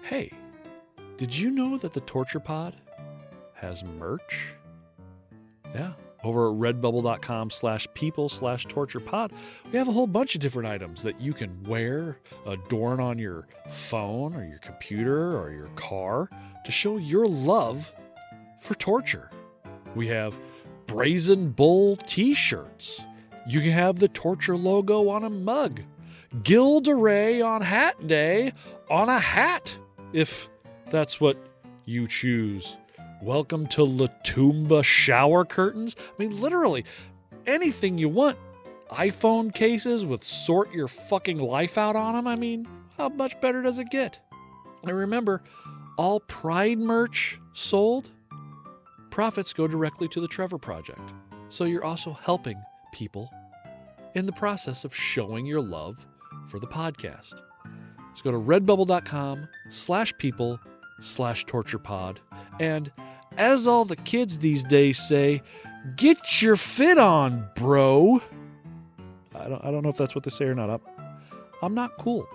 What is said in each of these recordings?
Hey, did you know that the Torture Pod has merch? Yeah. Over at redbubble.com/people/torturepod, we have a whole bunch of different items that you can wear, adorn on your phone or your computer or your car to show your love for torture. We have Brazen Bull t-shirts. You can have the torture logo on a mug. Guild Array on Hat Day on a hat, if that's what you choose. Welcome to La Tumba shower curtains. I mean, literally, anything you want. iPhone cases with sort your fucking life out on them. I mean, how much better does it get? And remember, all Pride merch sold, profits go directly to the Trevor Project. So you're also helping people in the process of showing your love for the podcast. So go to redbubble.com/people/torturepod. And as all the kids these days say, get your fit on, bro. I don't know if that's what they say or not. I'm not cool.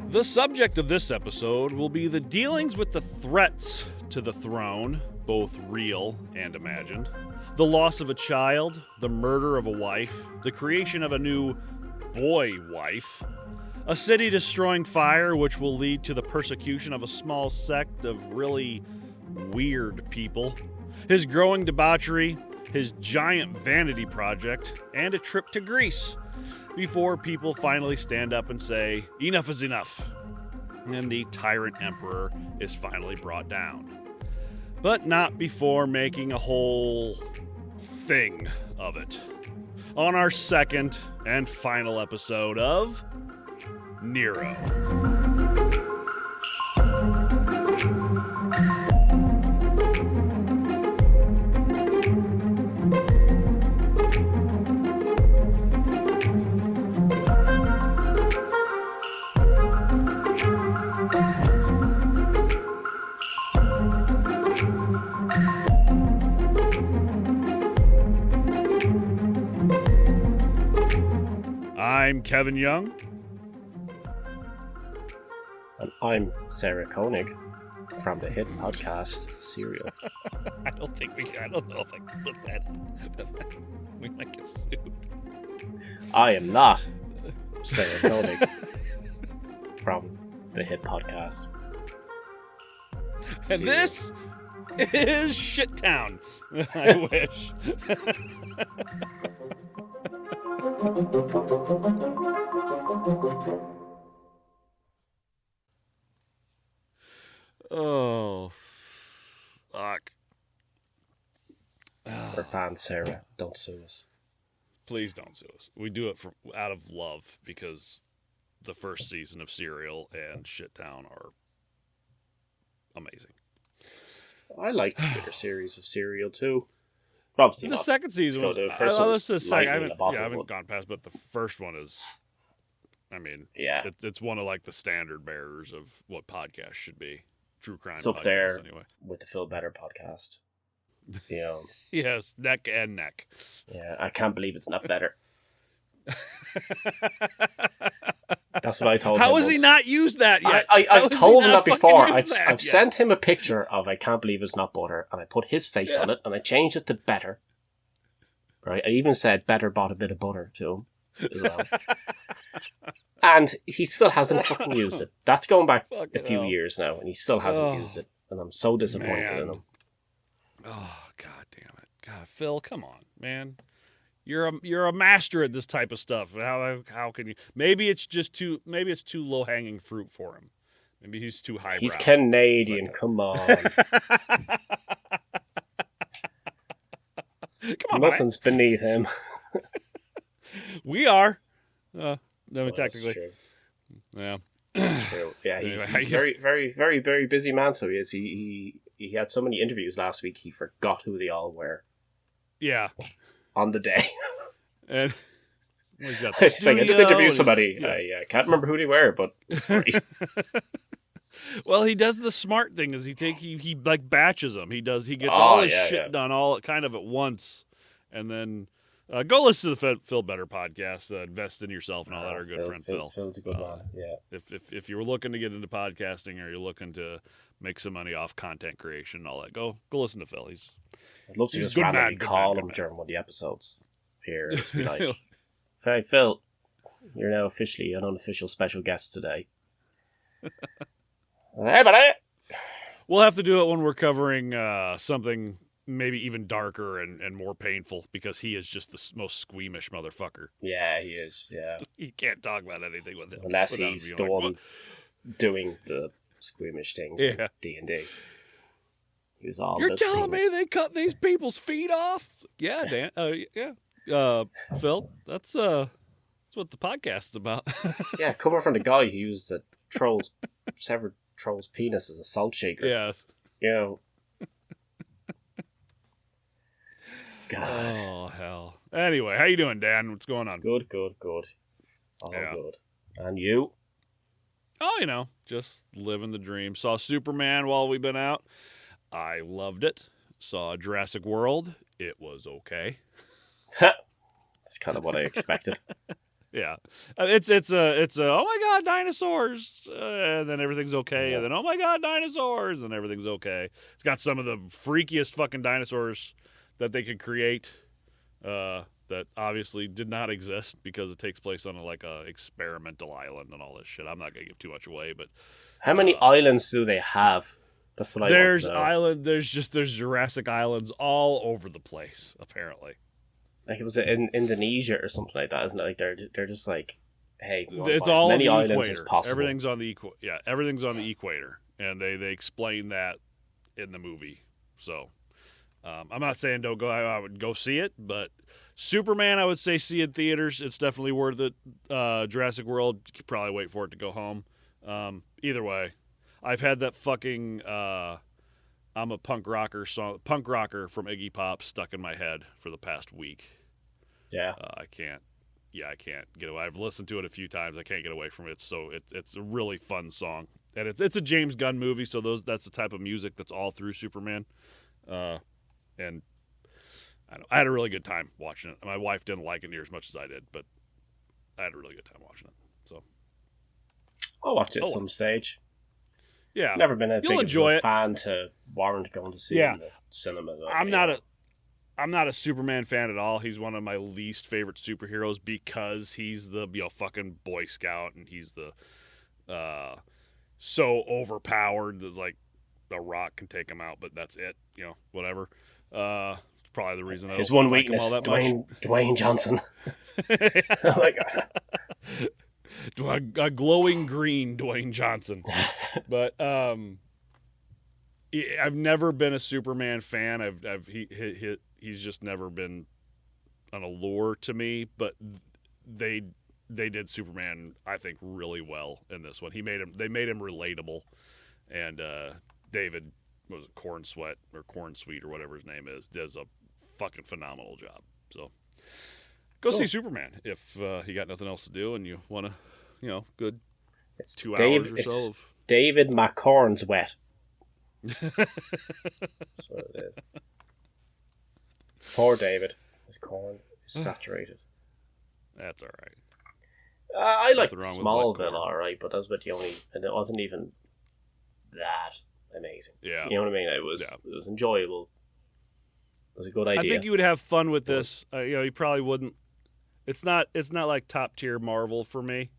The subject of this episode will be the dealings with the threats to the throne, both real and imagined, the loss of a child, the murder of a wife, the creation of a new boy wife, a city-destroying fire which will lead to the persecution of a small sect of really weird people, his growing debauchery, his giant vanity project, and a trip to Greece, before people finally stand up and say, enough is enough, and the tyrant emperor is finally brought down. But not before making a whole thing of it. On our second and final episode of Nero. I'm Kevin Young. And I'm Sarah Koenig from the hit podcast Serial. I don't know if I can put that in. We might get sued. I am not Sarah Koenig from the hit podcast. And Serial. This is Shittown. I wish. Oh, fuck. We're fans, Sarah. Don't sue us. Please don't sue us. We do it out of love because the first season of Serial and Shittown are amazing. I liked the bigger series of Serial too. Obviously the second season was... The first one was I haven't gone past, but the first one is... I mean, yeah, it's one of like the standard bearers of what podcasts should be. True crime. It's up there anyway. With the Feel Better podcast. You know. Yes, neck and neck. Yeah, I can't believe it's not better. That's what I told him. How has he not used that yet? I've told him that before. I've sent him a picture of I can't believe it's not butter, and I put his face on it, and I changed it to better. Right? I even said better bought a bit of butter to him as well. And he still hasn't fucking used it. That's going back a few years now, and he still hasn't used it. And I'm so disappointed in him. Oh, god damn it. God, Phil, come on, man. You're a master at this type of stuff. How can you? Maybe it's too low hanging fruit for him. Maybe he's too highbrow. He's Canadian. Come on. Come on, nothing's beneath him. We are. Technically. True. Yeah. That's true. Yeah, he's very, very, very, very busy man. So he is. He had so many interviews last week. He forgot who they all were. Yeah. On the day. And Well, he's got the It's like, I just interviewed studio, somebody. yeah. I can't remember who they were, but it's great. Well, he does the smart thing is he like batches them. He gets all his shit done all kind of at once, and then go listen to the Phil Better podcast. Invest in yourself and all that. Our good friend Phil. Phil's a good man. Yeah. If you're looking to get into podcasting or you're looking to make some money off content creation and all that, go listen to Phil. I'd love to just randomly call him during one of the episodes here. Just be like, "Hey, Phil, you're now officially an unofficial special guest today." Hey, buddy. We'll have to do it when we're covering something maybe even darker and more painful because he is just the most squeamish motherfucker. Yeah, he is. Yeah, you can't talk about anything with him unless he's the one doing the squeamish things. In D&D. He was all. You're telling me they cut these people's feet off? Yeah, Dan. Phil, that's what the podcast's about. Yeah, coming from the guy who used the severed troll's penis as a salt shaker. Yes. You know. God. Oh, hell. Anyway, how you doing, Dan? What's going on? Good. All good. And you? Oh, just living the dream. Saw Superman while we've been out. I loved it. Saw Jurassic World. It was okay. That's kind of what I expected. Yeah, it's a oh my god, dinosaurs, and then everything's okay, and then oh my god, dinosaurs, and everything's okay. It's got some of the freakiest fucking dinosaurs that they could create, that obviously did not exist because it takes place on a experimental island and all this shit. I'm not gonna give too much away, but how many islands do they have? That's what I want to know. There's Jurassic islands all over the place apparently. Like it was in Indonesia or something like that, isn't it? Like they're just like, hey, it's all as many on the islands equator. as possible. Everything's on the everything's on the equator, and they explain that in the movie. So I'm not saying don't go. I would go see it, but Superman, I would say see in theaters. It's definitely worth it. Jurassic World, you could probably wait for it to go home. Either way, I've had that fucking I'm a punk rocker from Iggy Pop stuck in my head for the past week. Yeah. I can't get away. I've listened to it a few times. I can't get away from it. So it's a really fun song. And it's a James Gunn movie, so that's the type of music that's all through Superman. And I had a really good time watching it. My wife didn't like it near as much as I did, but I had a really good time watching it. So I'll watch it at some stage. Yeah, never been a big fan to warrant going to see in the cinema. I'm not a Superman fan at all. He's one of my least favorite superheroes because he's the fucking Boy Scout and he's the so overpowered that like a rock can take him out, but that's it. Whatever. It's probably the reason. His one weakness, Dwayne Johnson. Like. A glowing green Dwayne Johnson. But I've never been a Superman fan. He's just never been an allure to me. But they did Superman, I think, really well in this one. They made him relatable, and David Corn Sweet or whatever his name is does a fucking phenomenal job. So go see Superman if you got nothing else to do and you want to. Good. It's 2 hours or so. David McCorn's wet. That's what it is. Poor David. His corn is saturated. That's all right. I liked Smallville, all right, but that's about the only, and it wasn't even that amazing. Yeah, you know what I mean. It was enjoyable. It was a good idea. I think you would have fun with this. You probably wouldn't. It's not like top tier Marvel for me.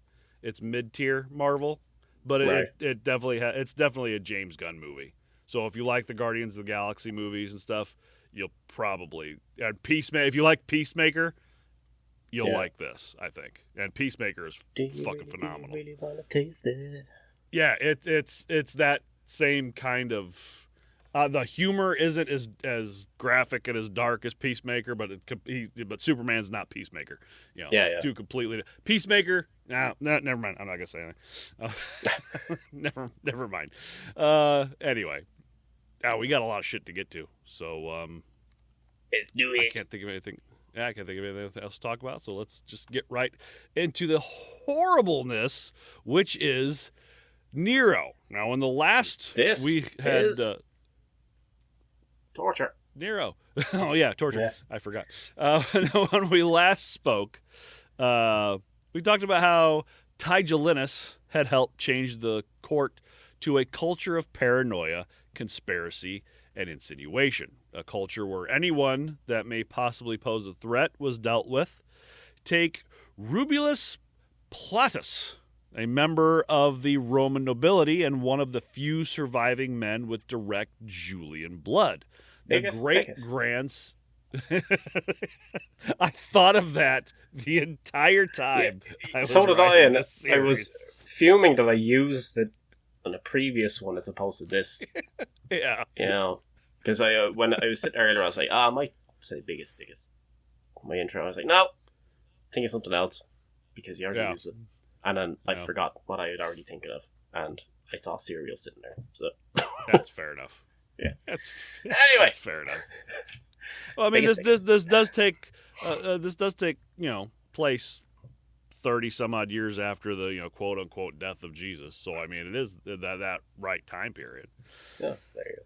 It's mid tier Marvel, but it definitely it's definitely a James Gunn movie. So if you like the Guardians of the Galaxy movies and stuff, you'll probably if you like Peacemaker, you'll like this, I think. And Peacemaker is fucking phenomenal. Do you really want to taste it? Yeah, it's that same kind of. The humor isn't as graphic and as dark as Peacemaker, but but Superman's not Peacemaker. Two completely. Peacemaker. Never mind. I'm not gonna say anything. Never mind. Anyway, we got a lot of shit to get to, so let's do it. I can't think of anything I can't think of anything else to talk about, so let's just get right into the horribleness, which is Nero. Now, in the last we had torture. Nero. Oh yeah, torture. Yeah. I forgot. When we last spoke, we talked about how Tigellinus had helped change the court to a culture of paranoia, conspiracy, and insinuation. A culture where anyone that may possibly pose a threat was dealt with. Take Rubulus Platus, a member of the Roman nobility and one of the few surviving men with direct Julian blood. The great-grands... I thought of that the entire time. Yeah, so did I, and I was fuming that I used it on a previous one as opposed to this. Yeah. You know, because when I was sitting there earlier, I was like, I might say biggest. My intro, I was like, no, think of something else, because you already used it. And then I forgot what I had already thinking of, and I saw cereal sitting there. So that's fair enough. Yeah. Anyway, that's fair enough. Well, I mean, this does take place 30 some odd years after the quote unquote death of Jesus. So I mean, it is that right time period. Yeah, there you go.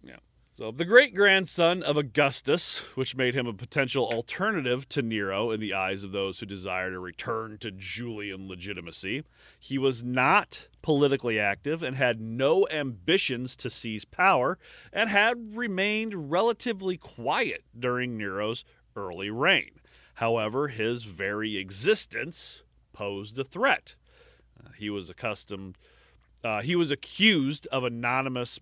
Yeah. So the great grandson of Augustus, which made him a potential alternative to Nero in the eyes of those who desire to return to Julian legitimacy, he was not politically active and had no ambitions to seize power, and had remained relatively quiet during Nero's early reign. However, his very existence posed a threat. He was accused of anonymous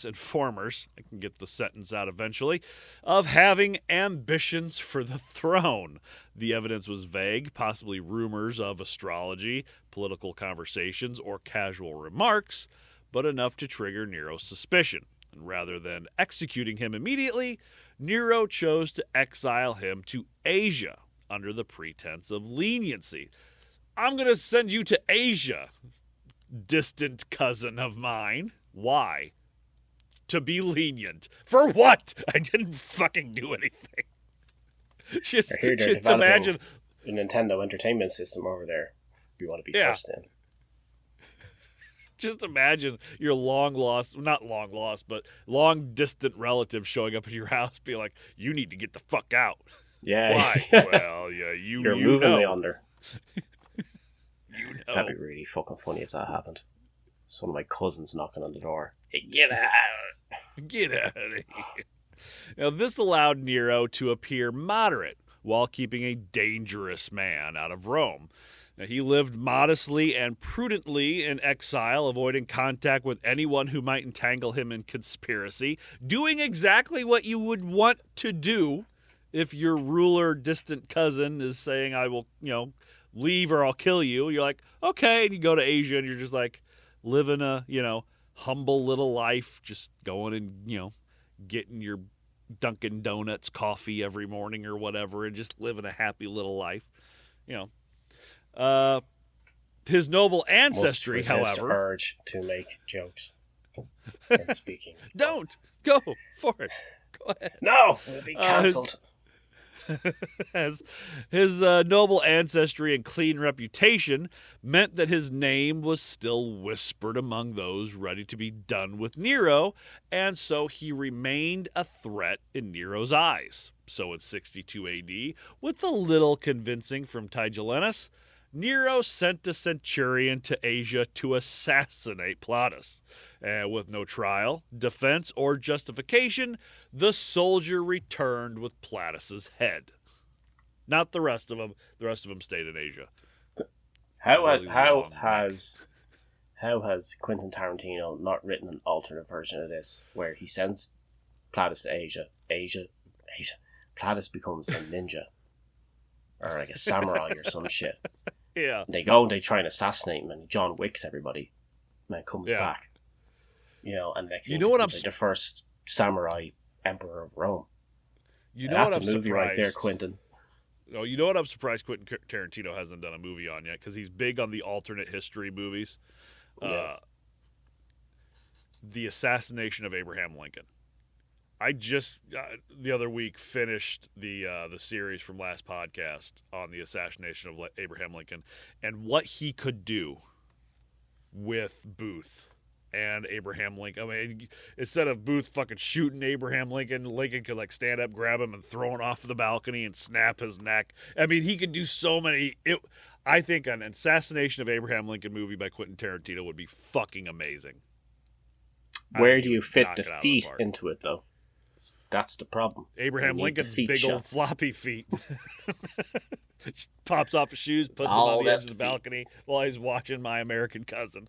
informers, I can get the sentence out eventually, of having ambitions for the throne. The evidence was vague, possibly rumors of astrology, political conversations, or casual remarks, but enough to trigger Nero's suspicion. And rather than executing him immediately, Nero chose to exile him to Asia under the pretense of leniency. I'm going to send you to Asia, distant cousin of mine. Why? To be lenient. For what? I didn't fucking do anything. Just imagine a Nintendo Entertainment System over there. You want to be first in. Just imagine your long distant relative showing up at your house, being like, "You need to get the fuck out." Yeah. Why? Well, yeah, you're moving me under. You That'd be really fucking funny if that happened. It's one of my cousins knocking on the door. Hey, get out! Get out of here. Now, this allowed Nero to appear moderate while keeping a dangerous man out of Rome. Now, he lived modestly and prudently in exile, avoiding contact with anyone who might entangle him in conspiracy, doing exactly what you would want to do if your ruler distant cousin is saying, I will, leave or I'll kill you. You're like, okay. And you go to Asia and you're just like living a, humble little life, just going and, getting your Dunkin' Donuts coffee every morning or whatever and just living a happy little life. His noble ancestry, however, urge to make jokes. And speaking. Don't go for it. Go ahead. No, we'll be cancelled. As his noble ancestry and clean reputation meant that his name was still whispered among those ready to be done with Nero, and so he remained a threat in Nero's eyes. So in 62 AD, with a little convincing from Tigellinus, Nero sent a centurion to Asia to assassinate Plautus. With no trial, defense, or justification, the soldier returned with Plautus's head. Not the rest of them. The rest of them stayed in Asia. How has Quentin Tarantino not written an alternate version of this where he sends Plautus to Asia? Plautus becomes a ninja or like a samurai or some shit. Yeah. And they go and they try and assassinate him, and John Wicks everybody. And then comes back. And next thing becomes like the first samurai emperor of Rome. That's a movie right there, Quentin. Oh, you know what I'm surprised Quentin Tarantino hasn't done a movie on yet? Because he's big on the alternate history movies. The assassination of Abraham Lincoln. I just the other week finished the series from last podcast on the assassination of Abraham Lincoln and what he could do with Booth and Abraham Lincoln. I mean, instead of Booth fucking shooting Abraham Lincoln, Lincoln could like stand up, grab him, and throw him off the balcony and snap his neck. I mean, he could do so many. I think an assassination of Abraham Lincoln movie by Quentin Tarantino would be fucking amazing. Where do you fit the feet into it, though? That's the problem. Abraham Lincoln's big old floppy feet. Pops off his shoes, puts them on the edge of the balcony while he's watching My American Cousin.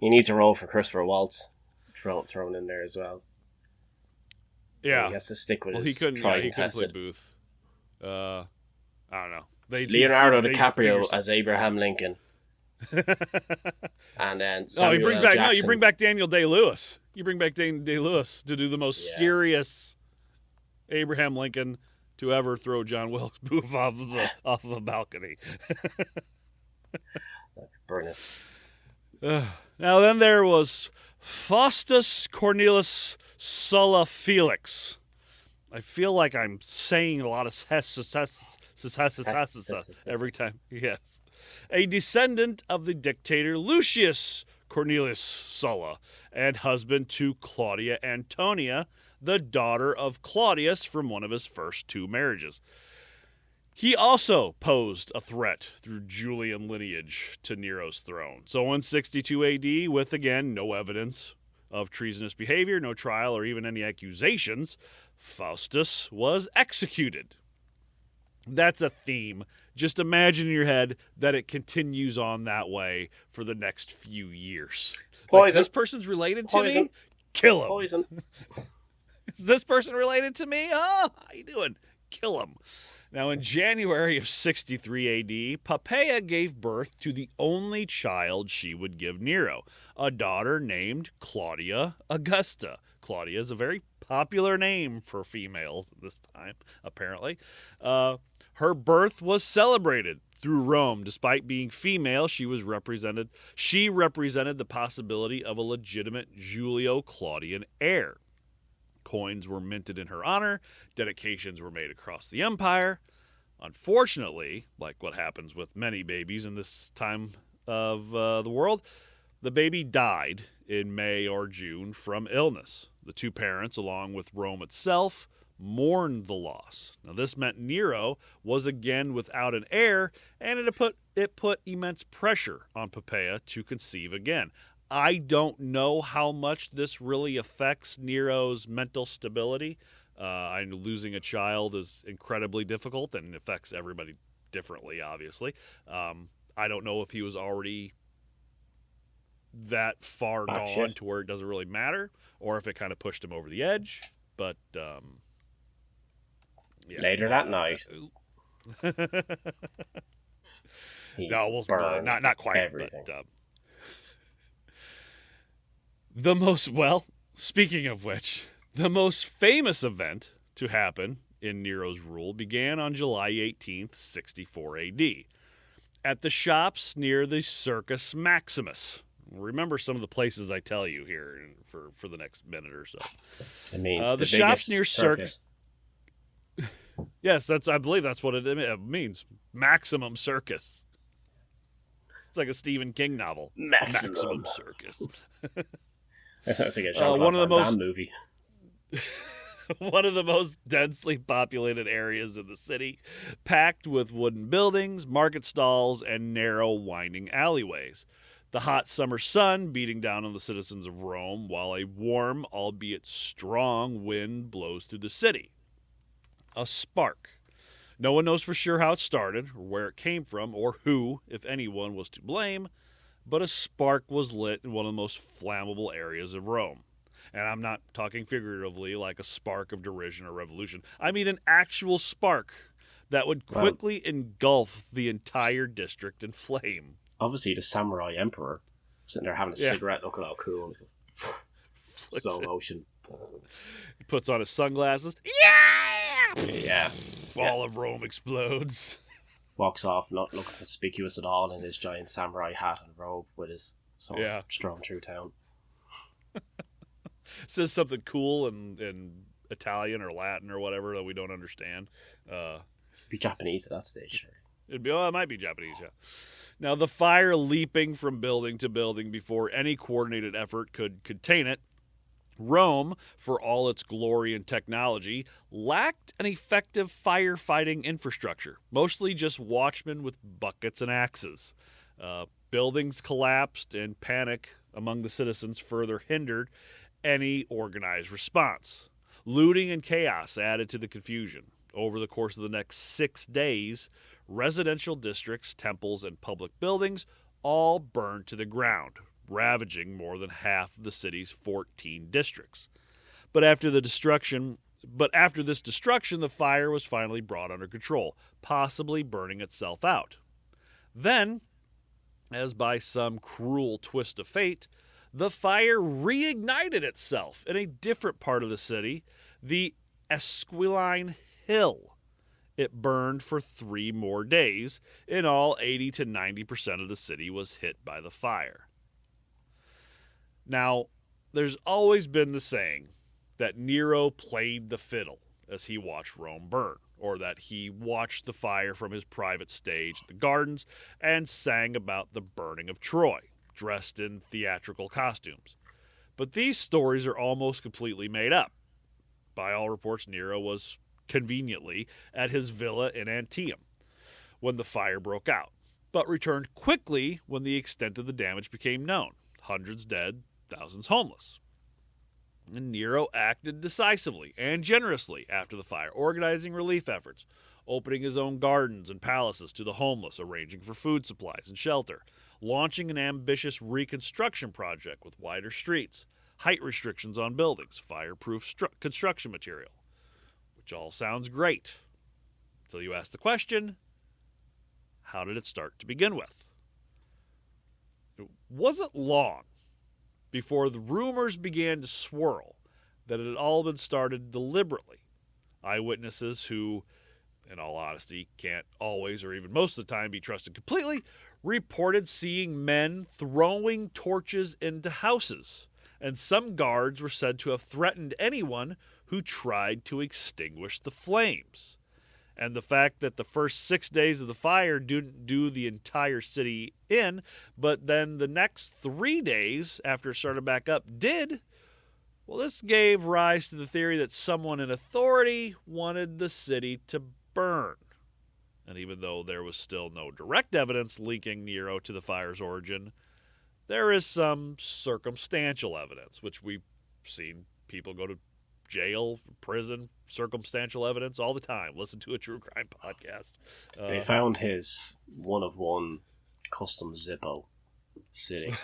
He needs a role for Christopher Waltz thrown in there as well. Yeah. He has to stick with his tried and tested. Play Booth. I don't know. Leonardo DiCaprio as Abraham Lincoln. And then Samuel L. Jackson. You bring back Daniel Day-Lewis. You bring back Daniel Day-Lewis to do the most serious Abraham Lincoln to ever throw John Wilkes Booth off of a balcony. Brilliant. Now then there was Faustus Cornelius Sulla Felix. I feel like I'm saying a lot of every time. Yes. A descendant of the dictator Lucius Cornelius Sulla and husband to Claudia Antonia, the daughter of Claudius from one of his first two marriages. He also posed a threat through Julian lineage to Nero's throne. So in 62 AD, with again no evidence of treasonous behavior, no trial, or even any accusations, Faustus was executed. That's a theme. Just imagine in your head that it continues on that way for the next few years. Poison. Like, this person's related to me? Kill him. Poison. Is this person related to me? Oh, how you doing? Kill him. Now, in January of 63 AD, Poppaea gave birth to the only child she would give Nero, a daughter named Claudia Augusta. Claudia is a very popular name for females at this time, apparently. Her birth was celebrated through Rome. Despite being female, she represented the possibility of a legitimate Julio-Claudian heir. Coins were minted in her honor. Dedications were made across the empire. Unfortunately, like what happens with many babies in this time of the world, the baby died in May or June from illness. The two parents, along with Rome itself, mourned the loss. Now, this meant Nero was again without an heir, and it put immense pressure on Poppaea to conceive again. I don't know how much this really affects Nero's mental stability. I know losing a child is incredibly difficult and affects everybody differently, obviously. I don't know if he was already that far gone to where it doesn't really matter, or if it kind of pushed him over the edge. But later that night, not quite. Everything. But speaking of which, the most famous event to happen in Nero's rule began on July 18th, 64 AD, at the shops near the Circus Maximus. Remember some of the places I tell you here for the next minute or so. It means the shops near Circus. Yes, I believe that's what it means. Maximum Circus. It's like a Stephen King novel. Maximum Circus. That's like a one of the most movie. One of the most densely populated areas in the city, packed with wooden buildings, market stalls, and narrow, winding alleyways. The hot summer sun beating down on the citizens of Rome, while a warm, albeit strong, wind blows through the city. A spark. No one knows for sure how it started, or where it came from, or who, if anyone, was to blame, but a spark was lit in one of the most flammable areas of Rome. And I'm not talking figuratively like a spark of derision or revolution. I mean an actual spark that would quickly engulf the entire district in flame. Obviously, the samurai emperor sitting there having a cigarette, looking all cool. Slow motion. He puts on his sunglasses. Yeah! All of Rome explodes. Walks off, not looking conspicuous at all in his giant samurai hat and robe with his sword strung through town. Says something cool in Italian or Latin or whatever that we don't understand. It'd be Japanese at that stage. It might be Japanese, yeah. Now, the fire leaping from building to building before any coordinated effort could contain it, Rome, for all its glory and technology, lacked an effective firefighting infrastructure, mostly just watchmen with buckets and axes. Buildings collapsed, and panic among the citizens further hindered any organized response. Looting and chaos added to the confusion. Over the course of the next 6 days, residential districts, temples, and public buildings all burned to the ground, ravaging more than half of the city's 14 districts. But after this destruction, the fire was finally brought under control, possibly burning itself out. Then, as by some cruel twist of fate, the fire reignited itself in a different part of the city, the Esquiline Hill. It burned for 3 more days. In all, 80 to 90% of the city was hit by the fire. Now, there's always been the saying that Nero played the fiddle as he watched Rome burn, or that he watched the fire from his private stage at the gardens and sang about the burning of Troy, dressed in theatrical costumes. But these stories are almost completely made up. By all reports, Nero was conveniently at his villa in Antium when the fire broke out, but returned quickly when the extent of the damage became known. Hundreds dead, thousands homeless. And Nero acted decisively and generously after the fire, organizing relief efforts, opening his own gardens and palaces to the homeless, arranging for food supplies and shelter, launching an ambitious reconstruction project with wider streets, height restrictions on buildings, fireproof construction material, which all sounds great until you ask the question, how did it start to begin with? It wasn't long before the rumors began to swirl that it had all been started deliberately. Eyewitnesses who, in all honesty, can't always or even most of the time be trusted completely, reported seeing men throwing torches into houses, and some guards were said to have threatened anyone who tried to extinguish the flames. And the fact that the first 6 days of the fire didn't do the entire city in, but then the next 3 days after it started back up did, well, this gave rise to the theory that someone in authority wanted the city to burn. And even though there was still no direct evidence linking Nero to the fire's origin, there is some circumstantial evidence, which we've seen people go to jail, prison, circumstantial evidence all the time. Listen to a true crime podcast. They found his one-of-one custom Zippo sitting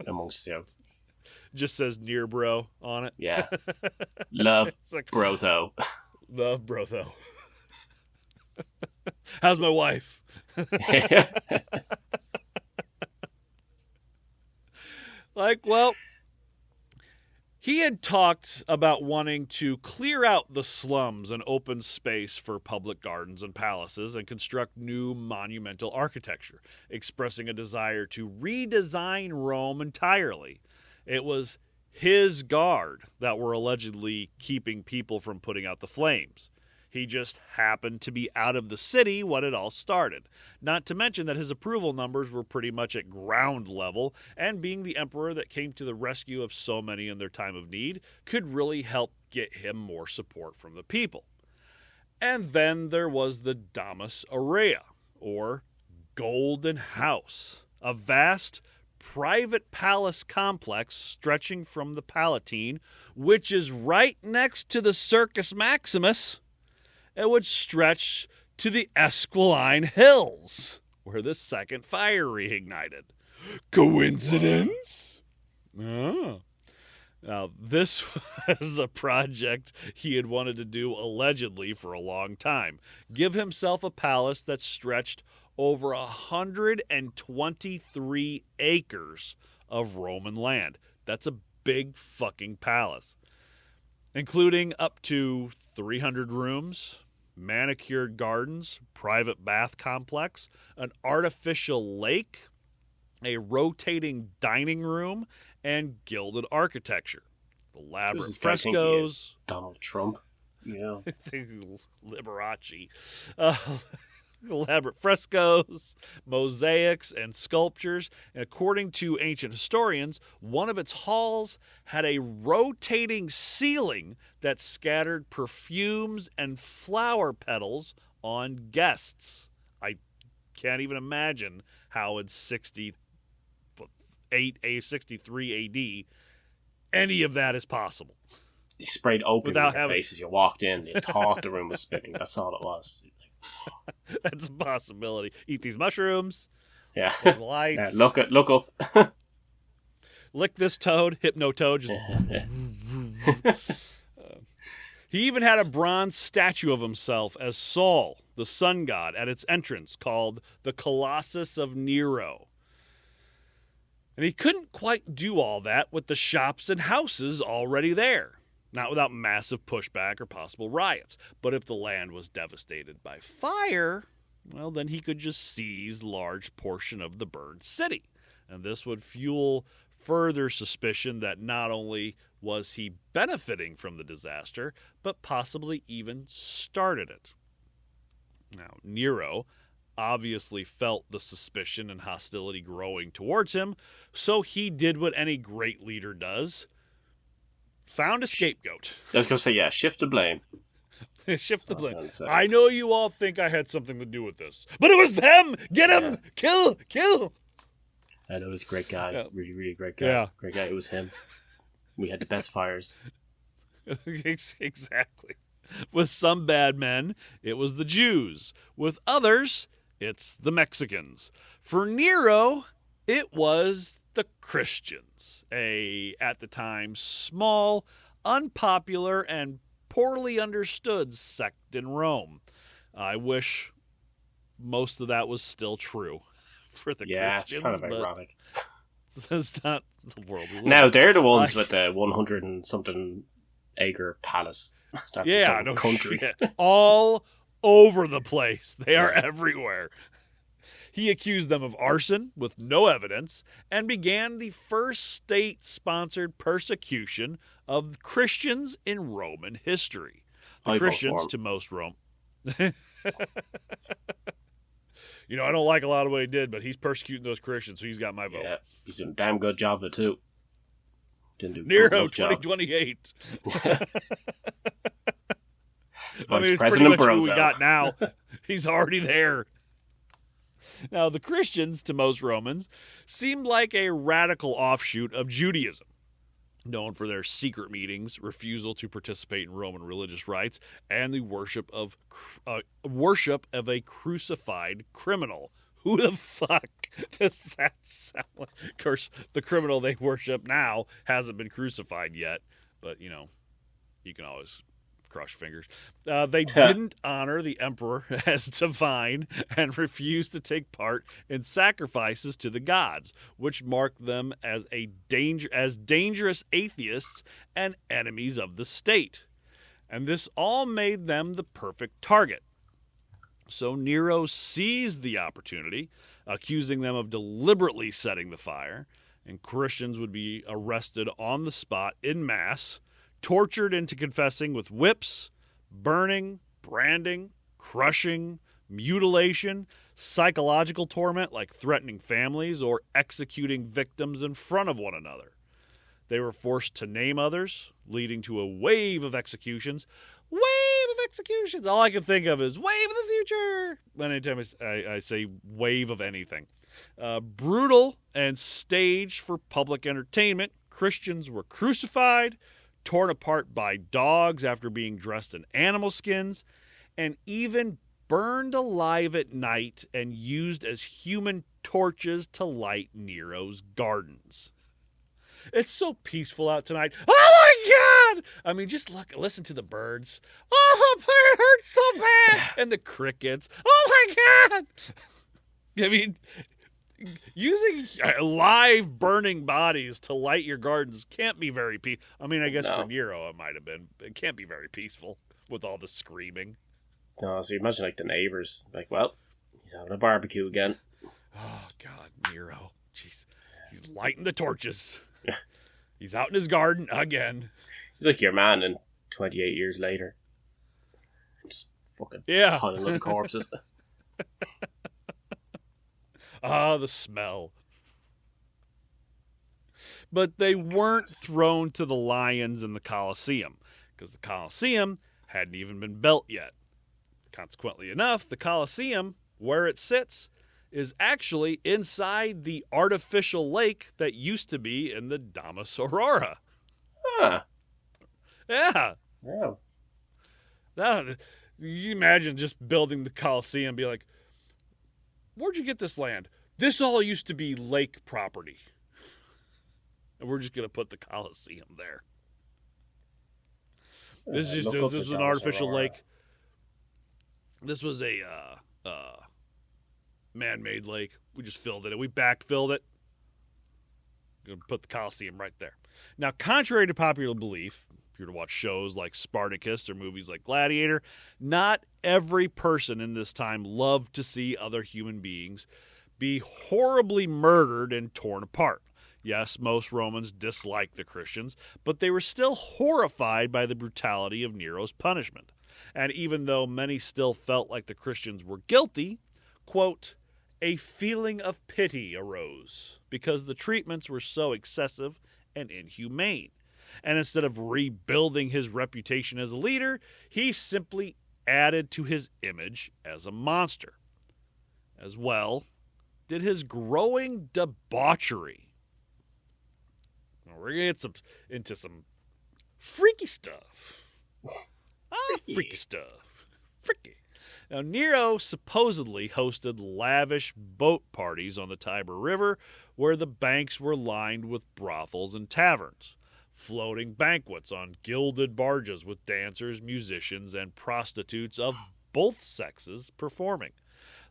amongst you. Just says near bro on it. Yeah. Love like, brotho. Love brotho. How's my wife? Like, well, he had talked about wanting to clear out the slums and open space for public gardens and palaces and construct new monumental architecture, expressing a desire to redesign Rome entirely. It was his guard that were allegedly keeping people from putting out the flames. He just happened to be out of the city when it all started. Not to mention that his approval numbers were pretty much at ground level, and being the emperor that came to the rescue of so many in their time of need could really help get him more support from the people. And then there was the Domus Aurea, or Golden House, a vast private palace complex stretching from the Palatine, which is right next to the Circus Maximus. It would stretch to the Esquiline Hills, where the second fire reignited. Coincidence? Oh. Now, this was a project he had wanted to do allegedly for a long time. Give himself a palace that stretched over 123 acres of Roman land. That's a big fucking palace. Including up to 300 rooms, manicured gardens, private bath complex, an artificial lake, a rotating dining room, and gilded architecture. elaborate Who's this guy think he is? frescoes. Donald Trump. Yeah. Liberace. Elaborate frescoes, mosaics, and sculptures. And according to ancient historians, one of its halls had a rotating ceiling that scattered perfumes and flower petals on guests. I can't even imagine how in 63 AD any of that is possible. You sprayed opium Without in your face as you walked in. You thought the room was spinning. That's all it was. That's a possibility. Eat these mushrooms. Yeah. The lights. Yeah, look up. Lick this toad. Hypno-toad. He even had a bronze statue of himself as Sol, the sun god, at its entrance, called the Colossus of Nero. And he couldn't quite do all that with the shops and houses already there. Not without massive pushback or possible riots. But if the land was devastated by fire, well, then he could just seize large portion of the burned city. And this would fuel further suspicion that not only was he benefiting from the disaster, but possibly even started it. Now, Nero obviously felt the suspicion and hostility growing towards him, so he did what any great leader does. Found a scapegoat. I was going to say, yeah, shift the blame. Shift the blame. I know you all think I had something to do with this, but it was them! Get him! Yeah. Kill! I know, it was a great guy. Yeah. Really, really great guy. Yeah. Great guy. It was him. We had the best fires. Exactly. With some bad men, it was the Jews. With others, it's the Mexicans. For Nero, it was the Christians, at the time, small, unpopular, and poorly understood sect in Rome. I wish most of that was still true for the Christians. Yeah, it's kind of ironic. It's not the world we live in. Now, they're the ones with the 100 and something acre palace. That's no country. Shit. All over the place. They are everywhere. He accused them of arson with no evidence and began the first state-sponsored persecution of Christians in Roman history. The Christians to most Rome. I don't like a lot of what he did, but he's persecuting those Christians, so he's got my vote. Yeah, he's doing a damn good job of it, too. Didn't do Nero 2028. Vice it's President pretty much Brozo. who we got now. He's already there. Now, the Christians, to most Romans, seemed like a radical offshoot of Judaism, known for their secret meetings, refusal to participate in Roman religious rites, and the worship of a crucified criminal. Who the fuck does that sound like? Of course, the criminal they worship now hasn't been crucified yet, but, you can always cross your fingers. They didn't honor the emperor as divine and refused to take part in sacrifices to the gods, which marked them as dangerous atheists and enemies of the state. And this all made them the perfect target. So Nero seized the opportunity, accusing them of deliberately setting the fire, and Christians would be arrested on the spot en masse, tortured into confessing with whips, burning, branding, crushing, mutilation, psychological torment like threatening families or executing victims in front of one another. They were forced to name others, leading to a wave of executions. Wave of executions! All I can think of is wave of the future! Anytime I say wave of anything. Brutal and staged for public entertainment, Christians were crucified, torn apart by dogs after being dressed in animal skins, and even burned alive at night and used as human torches to light Nero's gardens. It's so peaceful out tonight. Oh my God! I mean, just listen to the birds. Oh, it hurts so bad! And the crickets. Oh my God! I mean, using live burning bodies to light your gardens can't be very peaceful. I mean, I guess for Nero it might have been. It can't be very peaceful with all the screaming. No, so you imagine like the neighbors, like, well, he's having a barbecue again. Oh God, Nero. Jeez. He's lighting the torches. He's out in his garden again. He's like your man, and 28 years later, just fucking piling up corpses. The smell. But they weren't thrown to the lions in the Colosseum, because the Colosseum hadn't even been built yet. Consequently enough, the Colosseum, where it sits, is actually inside the artificial lake that used to be in the Damas Aurora. Huh. Yeah. Yeah. You imagine just building the Colosseum and be like, where'd you get this land? This all used to be lake property. And we're just going to put the Colosseum there. This is an artificial lake. This was a man-made lake. We just filled it. We backfilled it. Going to put the Colosseum right there. Now, contrary to popular belief, if you were to watch shows like Spartacus or movies like Gladiator, not every person in this time loved to see other human beings be horribly murdered and torn apart. Yes, most Romans disliked the Christians, but they were still horrified by the brutality of Nero's punishment. And even though many still felt like the Christians were guilty, quote, a feeling of pity arose because the treatments were so excessive and inhumane. And instead of rebuilding his reputation as a leader, he simply added to his image as a monster. As well, did his growing debauchery. We're going to get into some freaky stuff. Freaky stuff. Freaky. Now, Nero supposedly hosted lavish boat parties on the Tiber River where the banks were lined with brothels and taverns, floating banquets on gilded barges with dancers, musicians, and prostitutes of both sexes performing.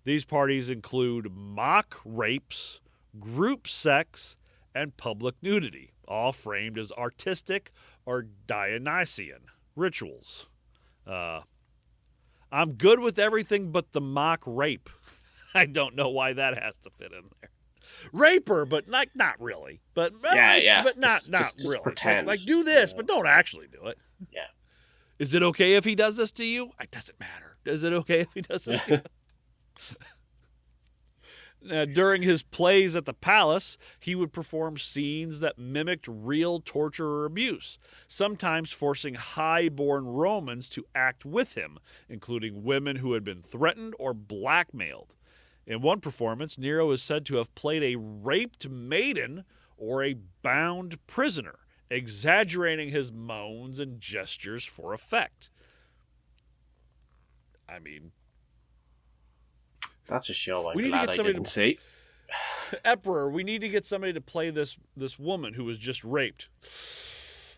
These parties include mock rapes, group sex, and public nudity, all framed as artistic or Dionysian rituals. I'm good with everything but the mock rape. I don't know why that has to fit in there. Raper, but not really. But yeah. But not just really. Pretend. Like do this, but don't actually do it. Yeah. Is it okay if he does this to you? It doesn't matter. Is it okay if he does this to you? During his plays at the palace, he would perform scenes that mimicked real torture or abuse, sometimes forcing high-born Romans to act with him, including women who had been threatened or blackmailed. In one performance, Nero is said to have played a raped maiden or a bound prisoner, exaggerating his moans and gestures for effect. I mean, that's a show I'm glad I didn't see. Emperor, we need to get somebody to play this woman who was just raped.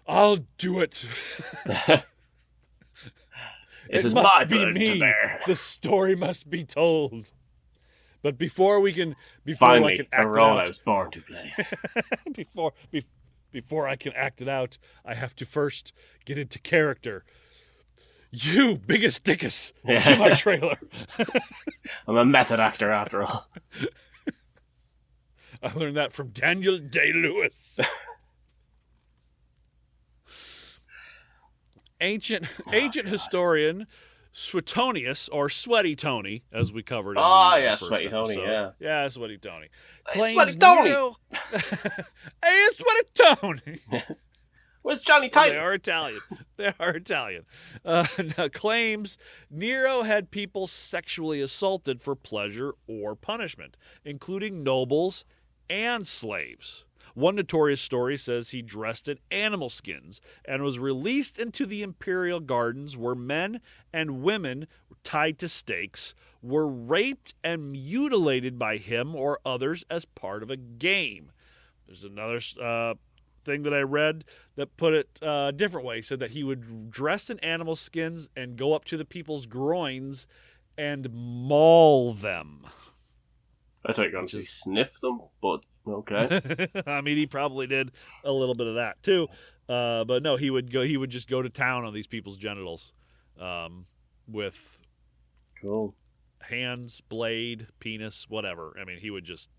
I'll do it. It must be me. The story must be told. But before I can act a role I was born to play. before I can act it out, I have to first get into character. You, biggest dickus, to my trailer. I'm a method actor after all. I learned that from Daniel Day-Lewis. Ancient historian Suetonius, or Sweaty Tony, as we covered. Sweaty Tony, yeah. Yeah, Sweaty Tony. Hey, Sweaty Tony! Hey, Sweaty Tony! Where's Johnny Titus? They are Italian. Now, claims Nero had people sexually assaulted for pleasure or punishment, including nobles and slaves. One notorious story says he dressed in animal skins and was released into the imperial gardens where men and women tied to stakes were raped and mutilated by him or others as part of a game. There's another thing that I read that put it a different way. Said that he would dress in animal skins and go up to the people's groins and maul them. I thought you were going to say sniff them, but okay. I mean, he probably did a little bit of that too. But no, he would just go to town on these people's genitals with cool hands, blade, penis, whatever. I mean, he would just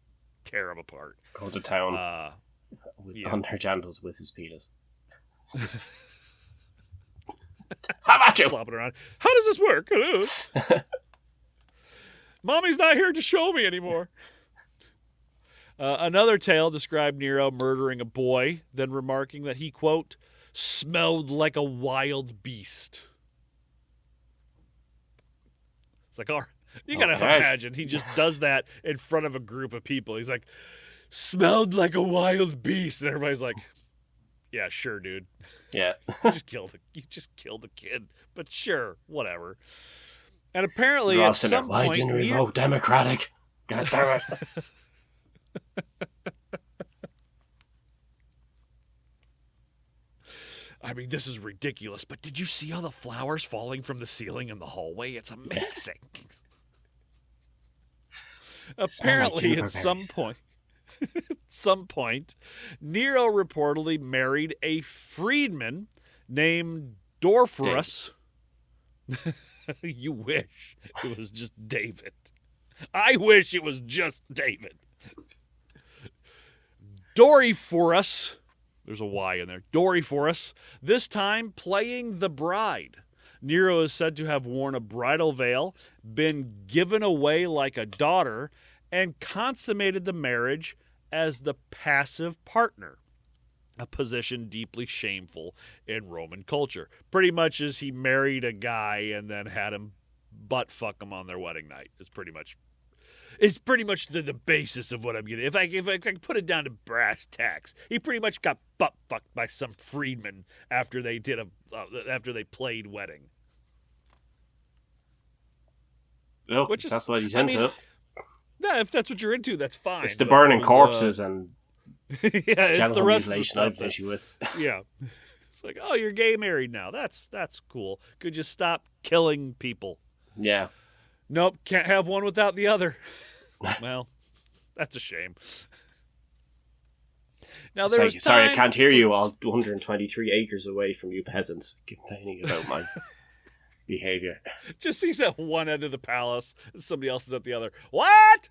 tear them apart. Go to town on their genitals with his penis. How about you? Flopping around. How does this work? Hello? Mommy's not here to show me anymore. Another tale described Nero murdering a boy, then remarking that he, quote, smelled like a wild beast. It's like, all right, you got to imagine he just does that in front of a group of people. He's like, smelled like a wild beast. And everybody's like, yeah, sure, dude. Yeah. You just killed a kid. But sure, whatever. And apparently You're at some why point... didn't we vote Democratic? God damn it. I mean, this is ridiculous, but did you see all the flowers falling from the ceiling in the hallway? It's amazing. Apparently, at some point, Nero reportedly married a freedman named Dorphorus. You wish it was just David. I wish it was just David. Doryphorus. There's a Y in there. Doryphorus, this time playing the bride. Nero is said to have worn a bridal veil, been given away like a daughter, and consummated the marriage as the passive partner, a position deeply shameful in Roman culture. Pretty much as he married a guy and then had him butt fuck him on their wedding night. It's pretty much the basis of what I'm getting. If I can put it down to brass tacks, he pretty much got butt fucked by some freedman after they played wedding. No, that's what he's into. Yeah, if that's what you're into, that's fine. It's the burning corpses and yeah, it's the rest mutilation of I have an issue with. Yeah, it's like, oh, you're gay married now. That's cool. Could you stop killing people? Yeah. Nope, can't have one without the other. Well, that's a shame. Now sorry, I can't hear you all 123 acres away from you peasants complaining about my behavior. Just sees at one end of the palace, and somebody else is at the other. What?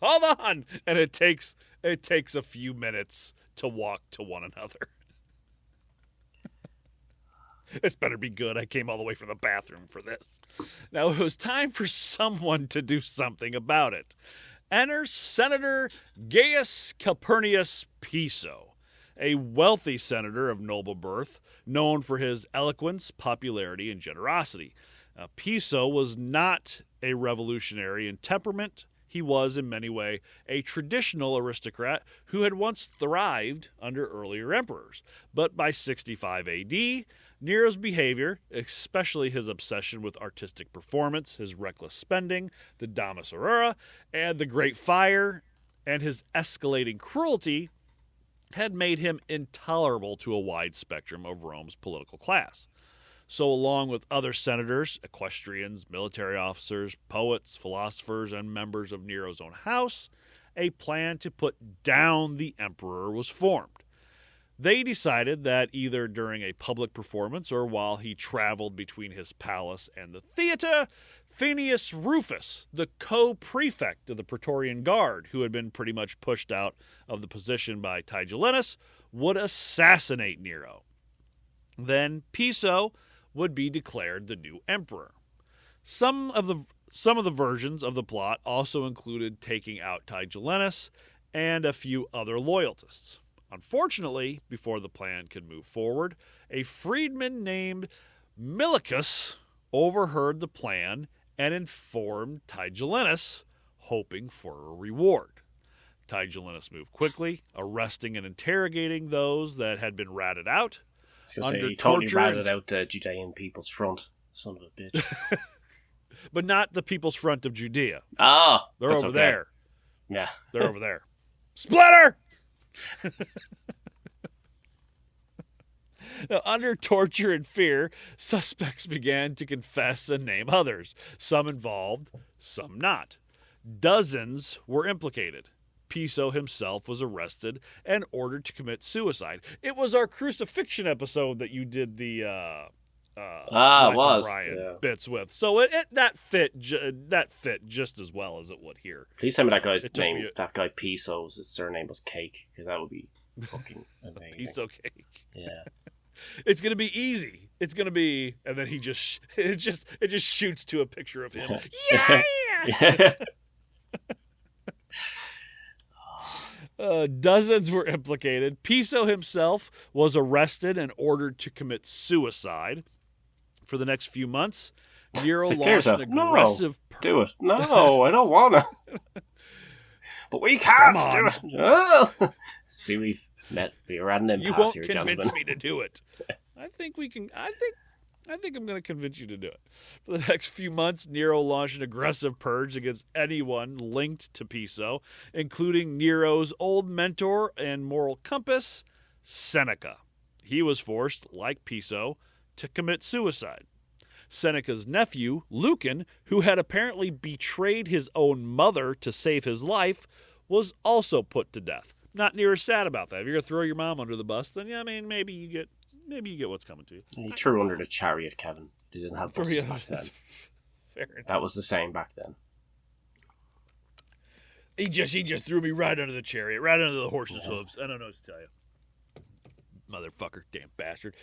Hold on, and it takes a few minutes to walk to one another. This better be good. I came all the way from the bathroom for this. Now, it was time for someone to do something about it. Enter Senator Gaius Calpurnius Piso, a wealthy senator of noble birth, known for his eloquence, popularity, and generosity. Piso was not a revolutionary in temperament. He was, in many ways, a traditional aristocrat who had once thrived under earlier emperors. But by 65 AD, Nero's behavior, especially his obsession with artistic performance, his reckless spending, the Damus Aurora, and the Great Fire, and his escalating cruelty, had made him intolerable to a wide spectrum of Rome's political class. So along with other senators, equestrians, military officers, poets, philosophers, and members of Nero's own house, a plan to put down the emperor was formed. They decided that either during a public performance or while he traveled between his palace and the theater, Fenius Rufus, the co-prefect of the Praetorian Guard, who had been pretty much pushed out of the position by Tigellinus, would assassinate Nero. Then Piso would be declared the new emperor. Some of the versions of the plot also included taking out Tigellinus and a few other loyalists. Unfortunately, before the plan could move forward, a freedman named Milicus overheard the plan and informed Tigellinus, hoping for a reward. Tigellinus moved quickly, arresting and interrogating those that had been ratted out. I was going to say, he totally ratted out the Judean People's Front, son of a bitch. But not the People's Front of Judea. Ah, they're over there. Yeah. They're over there. Splitter! Now, under torture and fear, suspects began to confess and name others. Some involved, some not. Dozens were implicated. Piso himself was arrested and ordered to commit suicide. It was our crucifixion episode that you did the bits with. So that fit just as well as it would here. Please tell me that guy's name. That guy Piso, his surname was Cake, because that would be fucking amazing. Piso Cake. Yeah. It's gonna be easy. It's gonna be, and then it just shoots to a picture of him. Yeah. Dozens were implicated. Piso himself was arrested and ordered to commit suicide. For the next few months, Nero launched an aggressive... No, do it. No, I don't want to. But we can't do it. Oh. See, we're at an impasse here, gentlemen. You won't convince me to do it. I think we can... I think I'm going to convince you to do it. For the next few months, Nero launched an aggressive purge against anyone linked to Piso, including Nero's old mentor and moral compass, Seneca. He was forced, like Piso, to commit suicide. Seneca's nephew, Lucan, who had apparently betrayed his own mother to save his life, was also put to death. Not near as sad about that. If you're going to throw your mom under the bus, then yeah, I mean, maybe you get what's coming to you. He threw under the chariot, Kevin. They didn't have buses back then. Fair enough. That was the same back then. He just threw me right under the chariot, right under the horse's hooves. I don't know what to tell you. Motherfucker, damn bastard.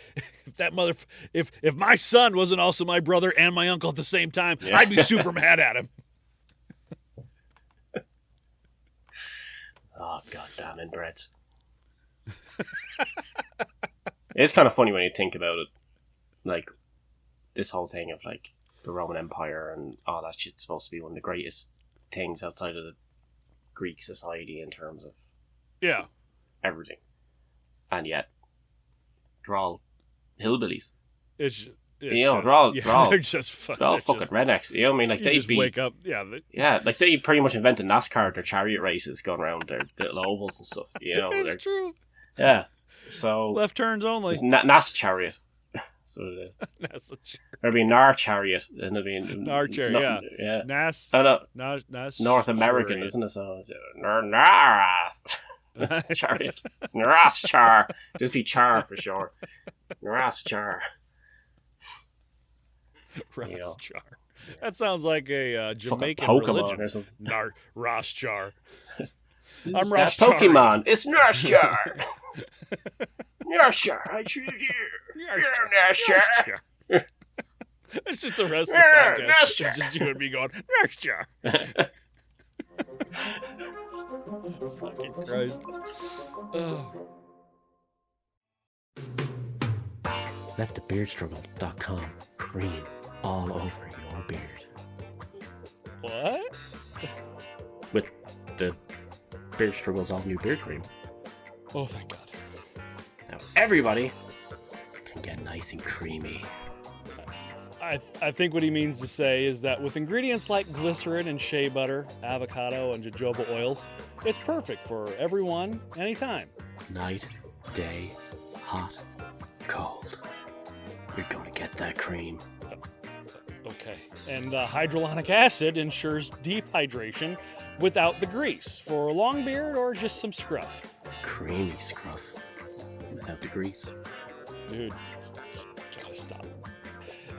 If my son wasn't also my brother and my uncle at the same time, I'd be super mad at him. Oh, goddamn inbreds. It's kind of funny when you think about it. Like, this whole thing of, like, the Roman Empire and all that shit's supposed to be one of the greatest things outside of the Greek society in terms of everything. And yet, they're all hillbillies. They're all just fucking rednecks. You know what I mean? Like, they'd be... wake up, like, they pretty much invented NASCAR, their chariot races going around their little ovals and stuff. You know? It's true. Yeah. So... left turns only. NASA chariot. That's what it is. NASA chariot. There'd be Nar chariot. And there'd be... Nar chariot, yeah. Nas... Nas North American, chariot. isn't it? So... Naras. Chariot. Naras char. Just be char for sure. Naras char. Char. That sounds like a Jamaican Pokemon religion. Or something. Ras Char. I'm Ras Char. Pokemon. It's Nars Char. Nars Char. I choose you. Nars Char. It's just the rest of the podcast. Nars Char. Just you and me going, Nars Char. Fucking Christ. Let thebeardstruggle.com cream all over your beard. What? With the Beard Struggle's all new beard cream. Oh, thank God. Now everybody can get nice and creamy. I think what he means to say is that with ingredients like glycerin and shea butter, avocado, and jojoba oils, it's perfect for everyone, anytime. Night, day, hot, cold. You're gonna get that cream. Okay. And hydrolonic acid ensures deep hydration without the grease for a long beard or just some scruff. Creamy scruff without the grease. Dude, gotta stop.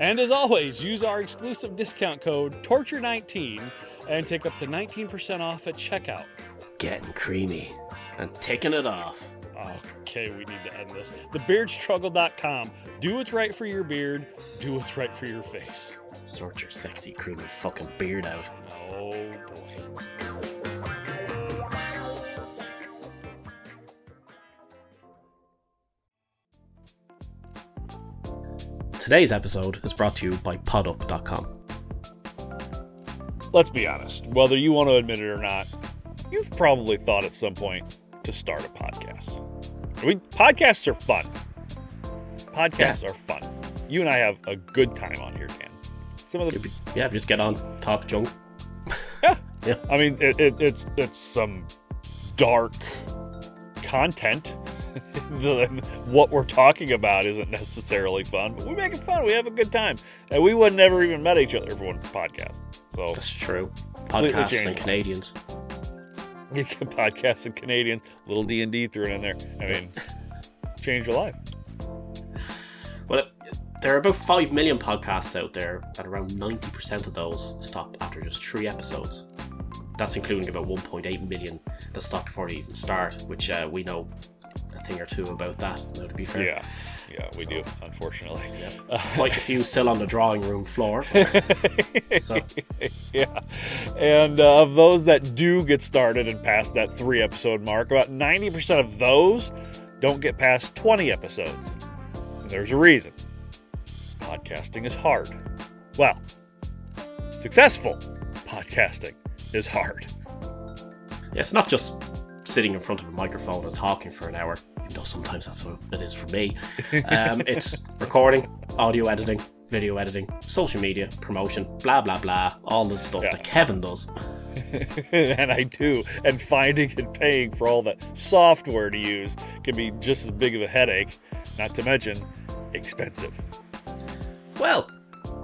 And as always, use our exclusive discount code TORTURE19 and take up to 19% off at checkout. Getting creamy and taking it off. Okay, we need to end this. TheBeardStruggle.com. Do what's right for your beard. Do what's right for your face. Sort your sexy, creamy fucking beard out. Oh, boy. Today's episode is brought to you by podup.com. Let's be honest. Whether you want to admit it or not, you've probably thought at some point to start a podcast. Podcasts are fun. Podcasts are fun. You and I have a good time on here, Dan. Some of the just get on, talk junk. Yeah. I mean, it's some dark content. What we're talking about isn't necessarily fun, but we make it fun. We have a good time, and we would never even met each other for one podcast. So that's true. Podcasts and Canadians. Podcasts and Canadians, little D&D thrown in there. I mean, change your life. Well, there are about 5 million podcasts out there, and around 90% of those stop after just 3 episodes. That's including about 1.8 million that stop before they even start, which we know thing or two about that, now, to be fair. Yeah, we do, unfortunately. Yeah. Quite a few still on the drawing room floor. So. Yeah. And of those that do get started and past that 3-episode mark, about 90% of those don't get past 20 episodes. And there's a reason. Podcasting is hard. Well, successful podcasting is hard. Yeah, it's not just sitting in front of a microphone and talking for an hour, even though sometimes that's what it is for me. It's recording, audio editing, video editing, social media, promotion, blah, blah, blah, all the stuff that Kevin does. And I do. And finding and paying for all that software to use can be just as big of a headache, not to mention expensive. Well,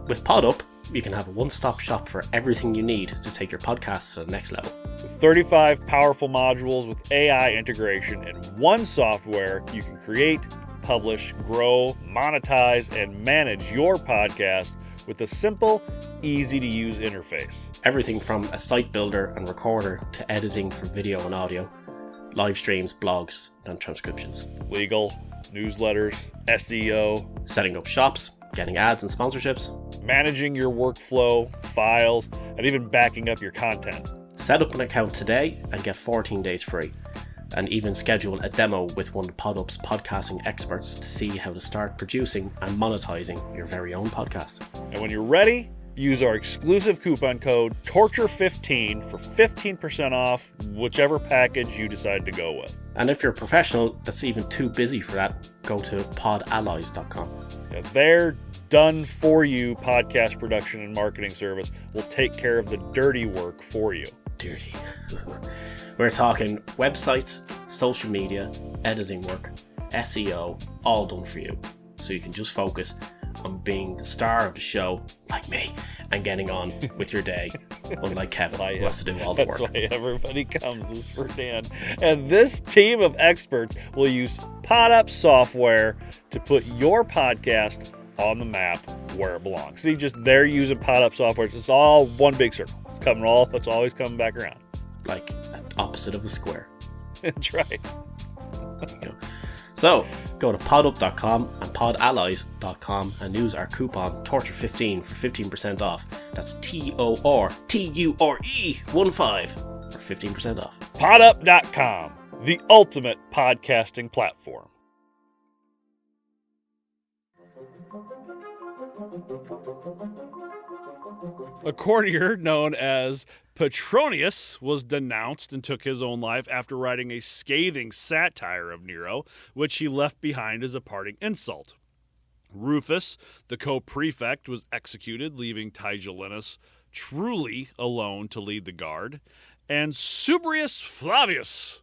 with PodUp, you can have a one-stop shop for everything you need to take your podcast to the next level. With 35 powerful modules with AI integration in one software, you can create, publish, grow, monetize, and manage your podcast with a simple, easy-to-use interface. Everything from a site builder and recorder to editing for video and audio, live streams, blogs, and transcriptions. Legal, newsletters, SEO, setting up shops, getting ads and sponsorships, managing your workflow, files, and even backing up your content. Set up an account today and get 14 days free. And even schedule a demo with one of PodUp's podcasting experts to see how to start producing and monetizing your very own podcast. And when you're ready, use our exclusive coupon code TORTURE15 for 15% off whichever package you decide to go with. And if you're a professional that's even too busy for that, go to podallies.com. Yeah, their done-for-you podcast production and marketing service will take care of the dirty work for you. Dirty. We're talking websites, social media, editing work, SEO, all done for you. So you can just focus on being the star of the show, like me, and getting on with your day, unlike Kevin, who has to do all the work. That's why everybody comes is for Dan. And this team of experts will use PodUp software to put your podcast on the map where it belongs. See, just they're using PodUp software. It's all one big circle. It's always coming back around. Like an opposite of a square. That's right. There you go. So, go to podup.com and podallies.com and use our coupon TORTURE15 for 15% off. That's TORTURE15 for 15% off. Podup.com, the ultimate podcasting platform. A courtier known as Petronius was denounced and took his own life after writing a scathing satire of Nero, which he left behind as a parting insult. Rufus, the co-prefect, was executed, leaving Tigellinus truly alone to lead the guard, and Subrius Flavius,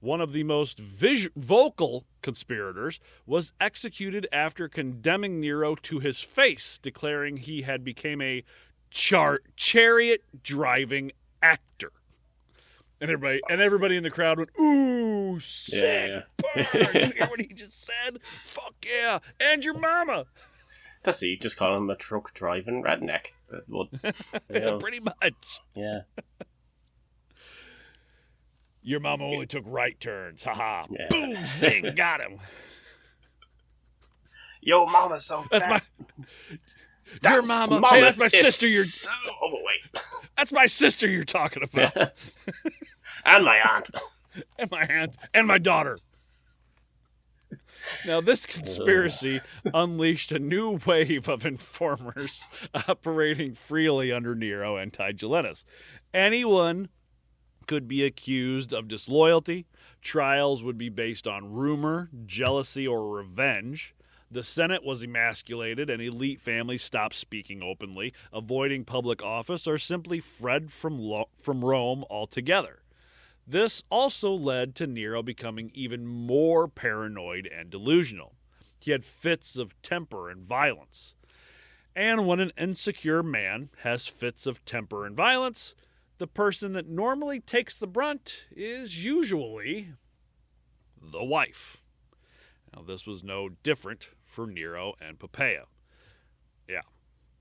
one of the most vocal conspirators, was executed after condemning Nero to his face, declaring he had become a chariot-driving actor. And everybody in the crowd went, "Ooh, sick burn." You hear what he just said? Fuck yeah. And your mama. That's it. You just call him a truck-driving redneck. Well, you know. Pretty much. Yeah. Your mama only took right turns. Haha. Yeah. Boom, zing, got him. Yo, mama's so fat. Your mama. Hey, that's my sister. You're so overweight. That's my sister you're talking about. Yeah. And my aunt. And my aunt. And my daughter. Now, this conspiracy unleashed a new wave of informers operating freely under Nero and Tigellinus. Anyone could be accused of disloyalty. Trials would be based on rumor, jealousy, or revenge. The Senate was emasculated, and elite families stopped speaking openly, avoiding public office, or simply fled from Rome altogether. This also led to Nero becoming even more paranoid and delusional. He had fits of temper and violence. And when an insecure man has fits of temper and violence, the person that normally takes the brunt is usually the wife. Now, this was no different for Nero and Poppaea. Yeah,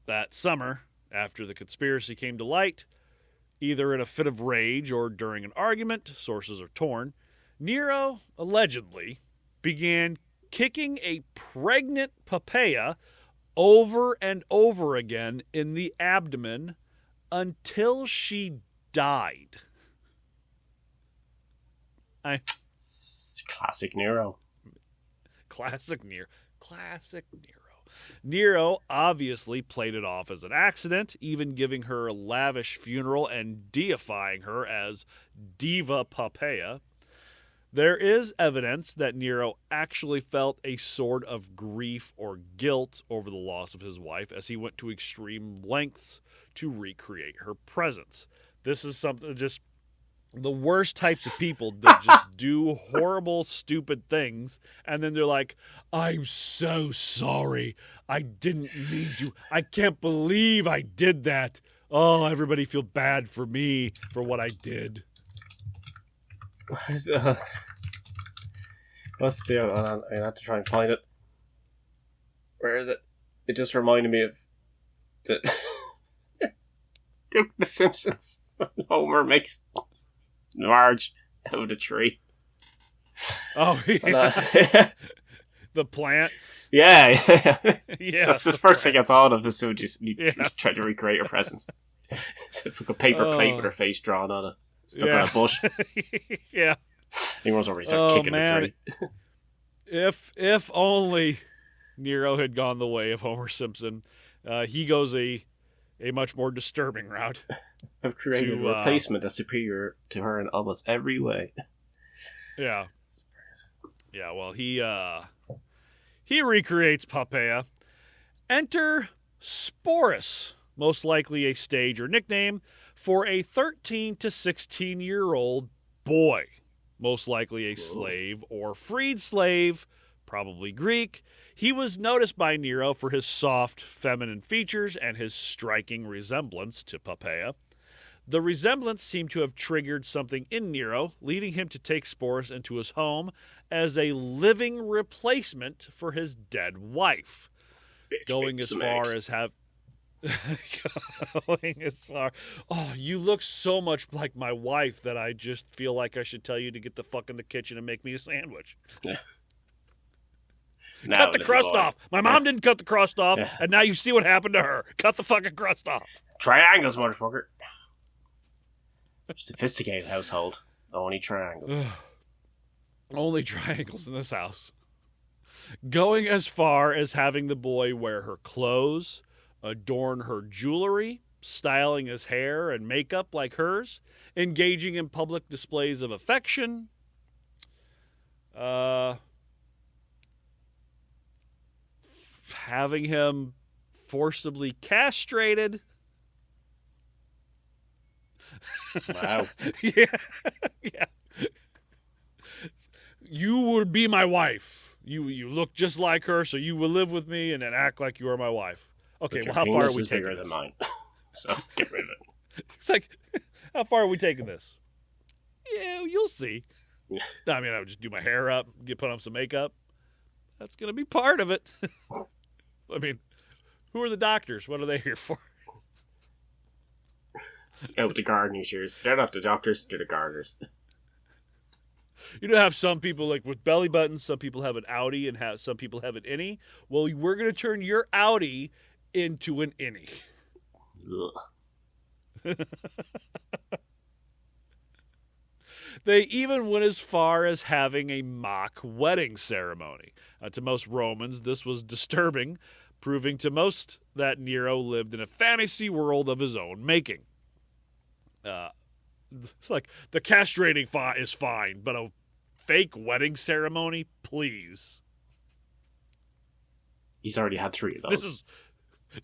that summer, after the conspiracy came to light, either in a fit of rage or during an argument, sources are torn, Nero allegedly began kicking a pregnant Poppaea over and over again in the abdomen until she died. Classic Nero. Classic Nero. Nero obviously played it off as an accident, even giving her a lavish funeral and deifying her as Diva Poppaea. There is evidence that Nero actually felt a sort of grief or guilt over the loss of his wife as he went to extreme lengths to recreate her presence. This is something just the worst types of people that just do horrible, stupid things, and then they're like, I'm so sorry. I didn't mean to. I can't believe I did that. Oh, everybody feel bad for me for what I did. What's the other one? I have to try and find it. Where is it? It just reminded me of The Simpsons. Homer makes Marge out of the tree. Oh, yeah. The plant. Yeah. Yeah. That's the first thing I thought of as soon as you try to recreate her presence. It's like a paper plate with her face drawn on it. Stuck on a bush. Yeah. He runs over and starts kicking the tree. If only Nero had gone the way of Homer Simpson. He goes a much more disturbing route. I've created a replacement that's superior to her in almost every way. Yeah. Yeah, well, he recreates Poppaea. Enter Sporus, most likely a stage or nickname for a 13 to 16-year-old boy. Most likely a slave or freed slave, probably Greek. He was noticed by Nero for his soft, feminine features and his striking resemblance to Poppaea. The resemblance seemed to have triggered something in Nero, leading him to take Sporus into his home as a living replacement for his dead wife. Going as far as oh, you look so much like my wife that I just feel like I should tell you to get the fuck in the kitchen and make me a sandwich. Yeah. Cut the crust off. My mom didn't cut the crust off, and now you see what happened to her. Cut the fucking crust off. Triangles, motherfucker. Sophisticated household. Only triangles. Only triangles in this house. Going as far as having the boy wear her clothes, adorn her jewelry, styling his hair and makeup like hers, engaging in public displays of affection, having him forcibly castrated. Wow. Yeah. You will be my wife. You look just like her, so you will live with me and then act like you are my wife. Okay, well, how far are we taking bigger than mine, so get rid of it. It's like, how far are we taking this? Yeah, you'll see. I mean, I would just do my hair up, put on some makeup. That's going to be part of it. I mean, who are the doctors? What are they here for? Yeah, with the gardening shears. They're not the doctors, they're the gardeners. You know, have some people, like with belly buttons, some people have an outie and some people have an innie. Well, we're going to turn your outie into an innie. They even went as far as having a mock wedding ceremony. To most Romans, this was disturbing, proving to most that Nero lived in a fantasy world of his own making. It's like, the castrating is fine, but a fake wedding ceremony, please. He's already had 3 of those.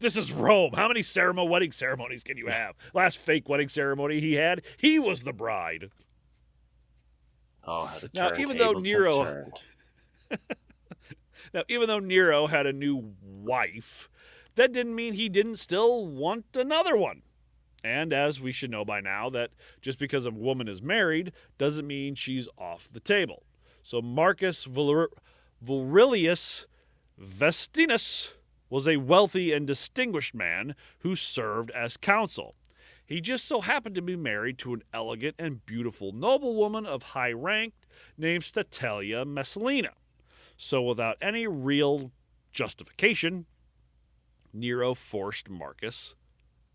This is Rome. How many wedding ceremonies can you have? Last fake wedding ceremony he had, he was the bride. Oh, how the now, even though Nero had a new wife, that didn't mean he didn't still want another one. And as we should know by now, that just because a woman is married doesn't mean she's off the table. So Marcus Valerius Vestinus was a wealthy and distinguished man who served as consul. He just so happened to be married to an elegant and beautiful noblewoman of high rank named Statilia Messalina. So without any real justification, Nero forced Marcus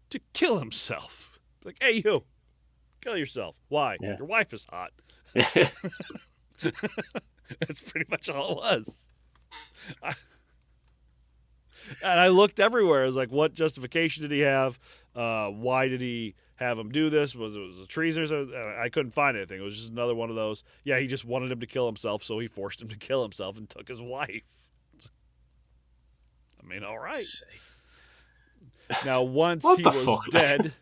to kill himself. Like, hey, you, kill yourself. Why? Yeah. Your wife is hot. That's pretty much all it was. And I looked everywhere. I was like, what justification did he have? Why did he have him do this? Was it a treason or something? I couldn't find anything. It was just another one of those. Yeah, he just wanted him to kill himself, so he forced him to kill himself and took his wife. I mean, all right. Now, once he was dead...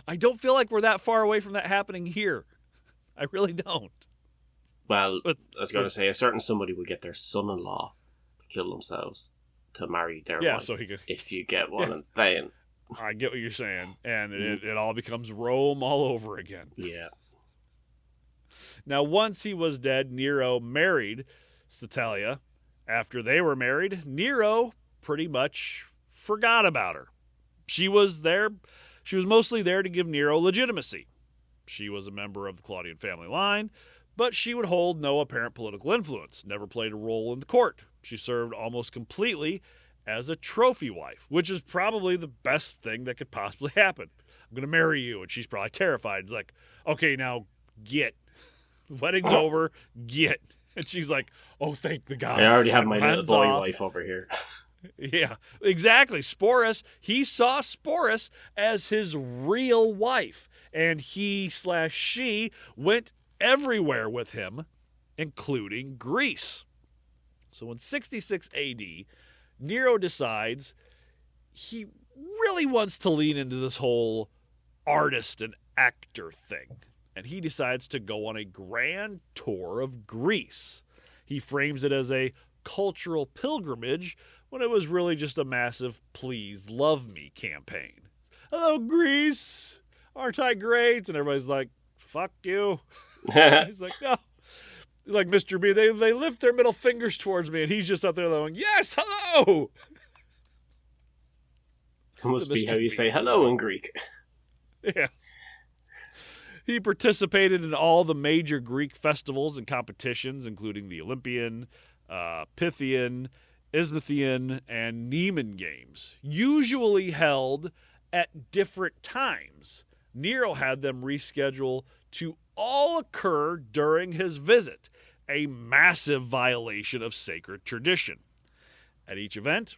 I don't feel like we're that far away from that happening here. I really don't. Well, I was going to say, a certain somebody would get their son-in-law to kill themselves to marry their wife. So he could, if you get what I'm saying. I get what you're saying. And it all becomes Rome all over again. Yeah. Now, once he was dead, Nero married Statalia. After they were married, Nero pretty much forgot about her. She was mostly there to give Nero legitimacy. She was a member of the Claudian family line, but she would hold no apparent political influence, never played a role in the court. She served almost completely as a trophy wife, which is probably the best thing that could possibly happen. I'm going to marry you, and she's probably terrified. It's like, okay, now get. Wedding's over, get. And she's like, oh, thank the gods. I already have my little boy wife over here. Yeah, exactly. Sporus, he saw Sporus as his real wife, and he/she went everywhere with him, including Greece. So in 66 AD, Nero decides he really wants to lean into this whole artist and actor thing, and he decides to go on a grand tour of Greece. He frames it as a cultural pilgrimage when it was really just a massive please love me campaign. Hello, Greece. Aren't I great? And everybody's like, fuck you. He's like, no. He's like, Mr. B, they lift their middle fingers towards me, and he's just out there going, yes, hello. It must be how you say hello in Greek. Yeah. He participated in all the major Greek festivals and competitions, including the Olympian, Pythian, Isthmian, and Nemean Games, usually held at different times. Nero had them reschedule to all occur during his visit, a massive violation of sacred tradition. At each event,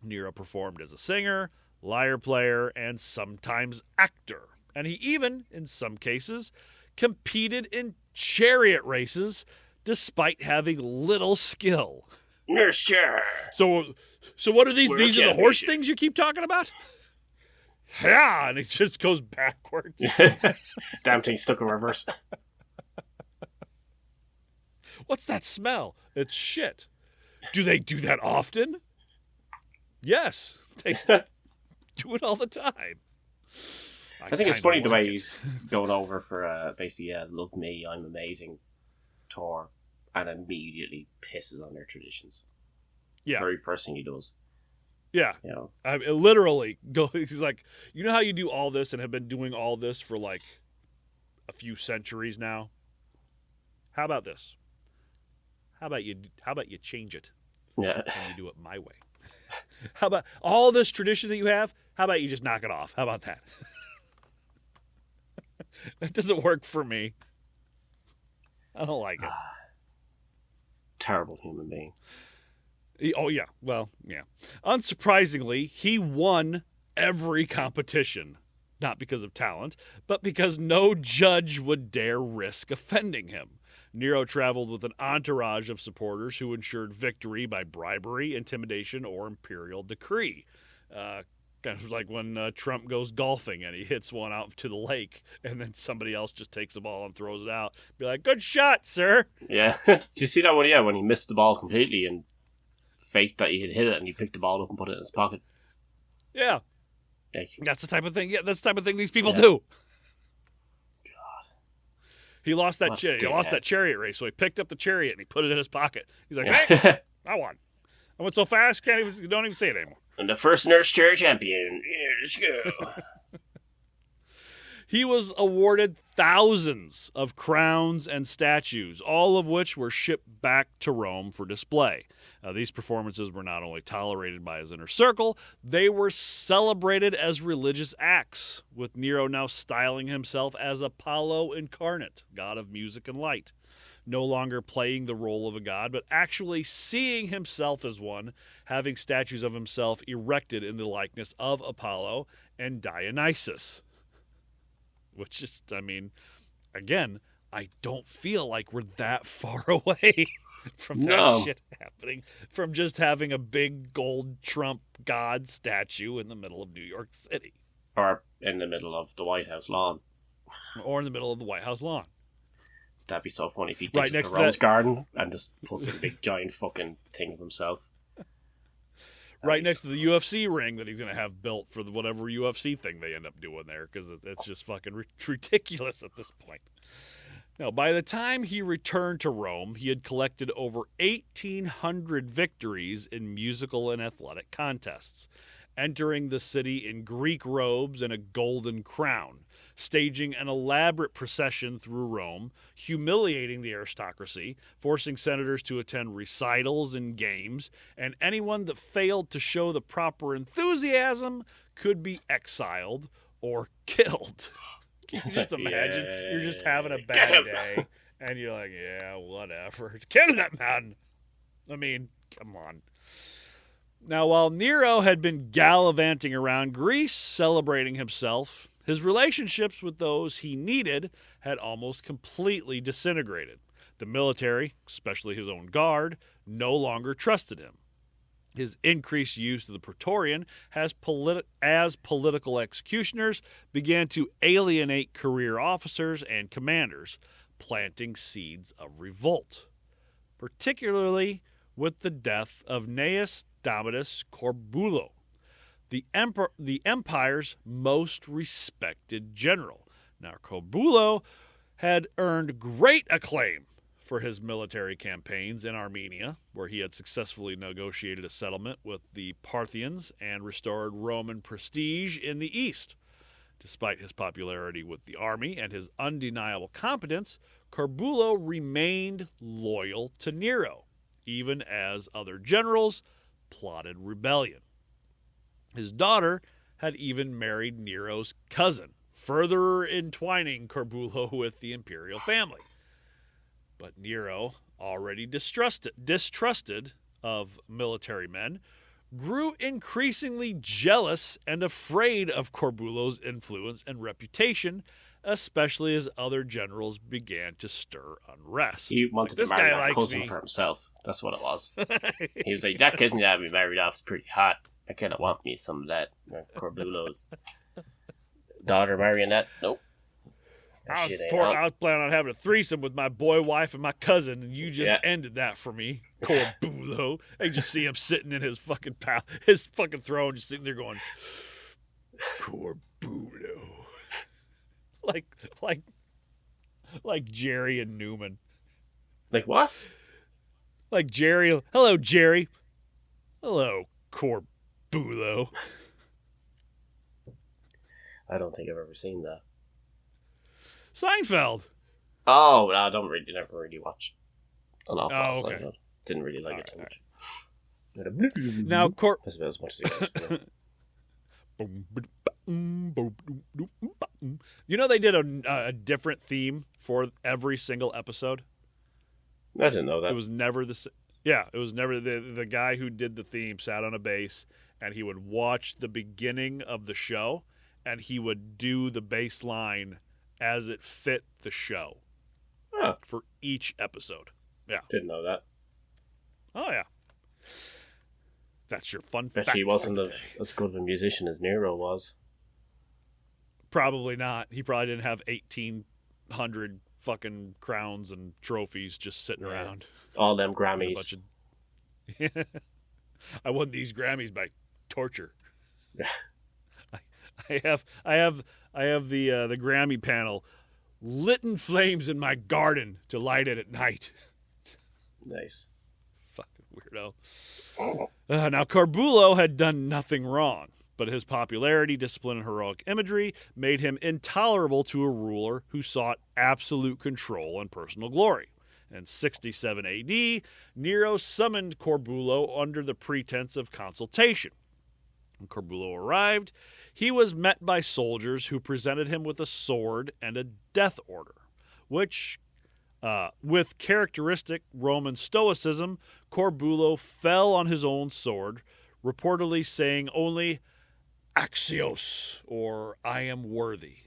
Nero performed as a singer, lyre player, and sometimes actor. And he even, in some cases, competed in chariot races despite having little skill. Sure. So what are these? These are the horse things you keep talking about? Yeah, and it just goes backwards. Damn thing stuck in reverse. What's that smell? It's shit. Do they do that often? Yes. They do it all the time. I think it's funny the way he's going over for basically, love me, I'm amazing tour, and immediately pisses on their traditions. Yeah. Very first thing he does. Yeah. You know? I literally he's like, you know how you do all this and have been doing all this for like a few centuries now? How about this? How about you change it? Yeah. And you do it my way. How about all this tradition that you have? How about you just knock it off? How about that? That doesn't work for me. I don't like it. Terrible human being. Oh, yeah. Well, yeah. Unsurprisingly, he won every competition. Not because of talent, but because no judge would dare risk offending him. Nero traveled with an entourage of supporters who ensured victory by bribery, intimidation, or imperial decree. Kind of like when Trump goes golfing and he hits one out to the lake, and then somebody else just takes the ball and throws it out. Be like, good shot, sir. Yeah. Did you see that one? Yeah, when he missed the ball completely and faked that he had hit it, and he picked the ball up and put it in his pocket. Yeah. Yeah. That's the type of thing. Yeah, that's the type of thing these people do. God. He lost that chariot race, so he picked up the chariot and he put it in his pocket. He's like, hey, I won. I went so fast, don't even say it anymore. And the first nurse chair champion. Yeah, let's go. He was awarded thousands of crowns and statues, all of which were shipped back to Rome for display. These performances were not only tolerated by his inner circle, they were celebrated as religious acts, with Nero now styling himself as Apollo incarnate, god of music and light. No longer playing the role of a god, but actually seeing himself as one, having statues of himself erected in the likeness of Apollo and Dionysus. Which is, I mean, again, I don't feel like we're that far away from that shit happening, from just having a big gold Trump god statue in the middle of New York City. Or in the middle of the White House lawn. Or in the middle of the White House lawn. That'd be so funny if he digs the Rose Garden and just puts in a big giant fucking thing of himself. Right next to the UFC ring that he's going to have built for whatever UFC thing they end up doing there, because it's just fucking ridiculous at this point. Now, by the time he returned to Rome, he had collected over 1,800 victories in musical and athletic contests, entering the city in Greek robes and a golden crown, staging an elaborate procession through Rome, humiliating the aristocracy, forcing senators to attend recitals and games, and anyone that failed to show the proper enthusiasm could be exiled or killed. Can you just imagine? You're just having a bad day, and you're like, yeah, whatever. Kill that man. I mean, come on. Now, while Nero had been gallivanting around Greece, celebrating himself, his relationships with those he needed had almost completely disintegrated. The military, especially his own guard, no longer trusted him. His increased use of the Praetorian as political executioners began to alienate career officers and commanders, planting seeds of revolt, particularly with the death of Gnaeus Domitius Corbulo, the empire's most respected general. Now, Corbulo had earned great acclaim for his military campaigns in Armenia, where he had successfully negotiated a settlement with the Parthians and restored Roman prestige in the east. Despite his popularity with the army and his undeniable competence, Corbulo remained loyal to Nero, even as other generals plotted rebellion. His daughter had even married Nero's cousin, further entwining Corbulo with the imperial family. But Nero, already distrusted of military men, grew increasingly jealous and afraid of Corbulo's influence and reputation, especially as other generals began to stir unrest. He wanted to marry that cousin for himself. That's what it was. He was like, that cousin that we married off is pretty hot. I kind of want me some of that. Corbulo's daughter marrying that? Nope. I was planning on having a threesome with my boy wife and my cousin, and you just ended that for me, Corbulo. I just see him sitting in his fucking throne, just sitting there going, Corbulo, like Jerry and Newman. Like what? Like Jerry. Hello, Jerry. Hello, Corbulo. I don't think I've ever seen that. Seinfeld. Oh, I never really watched an awful lot of okay. Seinfeld. Didn't really like it too much. Now, That's about as much as it You know they did a different theme for every single episode? I didn't know that. It was never the guy who did the theme sat on a bass, and he would watch the beginning of the show, and he would do the bass line as it fit the show for each episode. Yeah. Didn't know that. Oh, yeah. That's your fun fact. Bet he wasn't as good of a musician as Nero was. Probably not. He probably didn't have 1,800 fucking crowns and trophies just sitting around. All them Grammys. I won these Grammys by torture. I have the Grammy panel lit in flames in my garden to light it at night. Nice. Fucking weirdo. Now, Corbulo had done nothing wrong, but his popularity, discipline, and heroic imagery made him intolerable to a ruler who sought absolute control and personal glory. In 67 AD, Nero summoned Corbulo under the pretense of consultation. When Corbulo arrived, he was met by soldiers who presented him with a sword and a death order, which, with characteristic Roman stoicism, Corbulo fell on his own sword, reportedly saying only "Axios," or "I am worthy."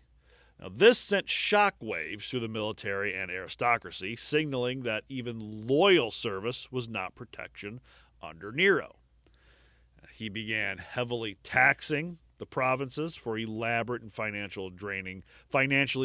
Now, this sent shockwaves through the military and aristocracy, signaling that even loyal service was not protection under Nero. He began heavily taxing the provinces for elaborate and financially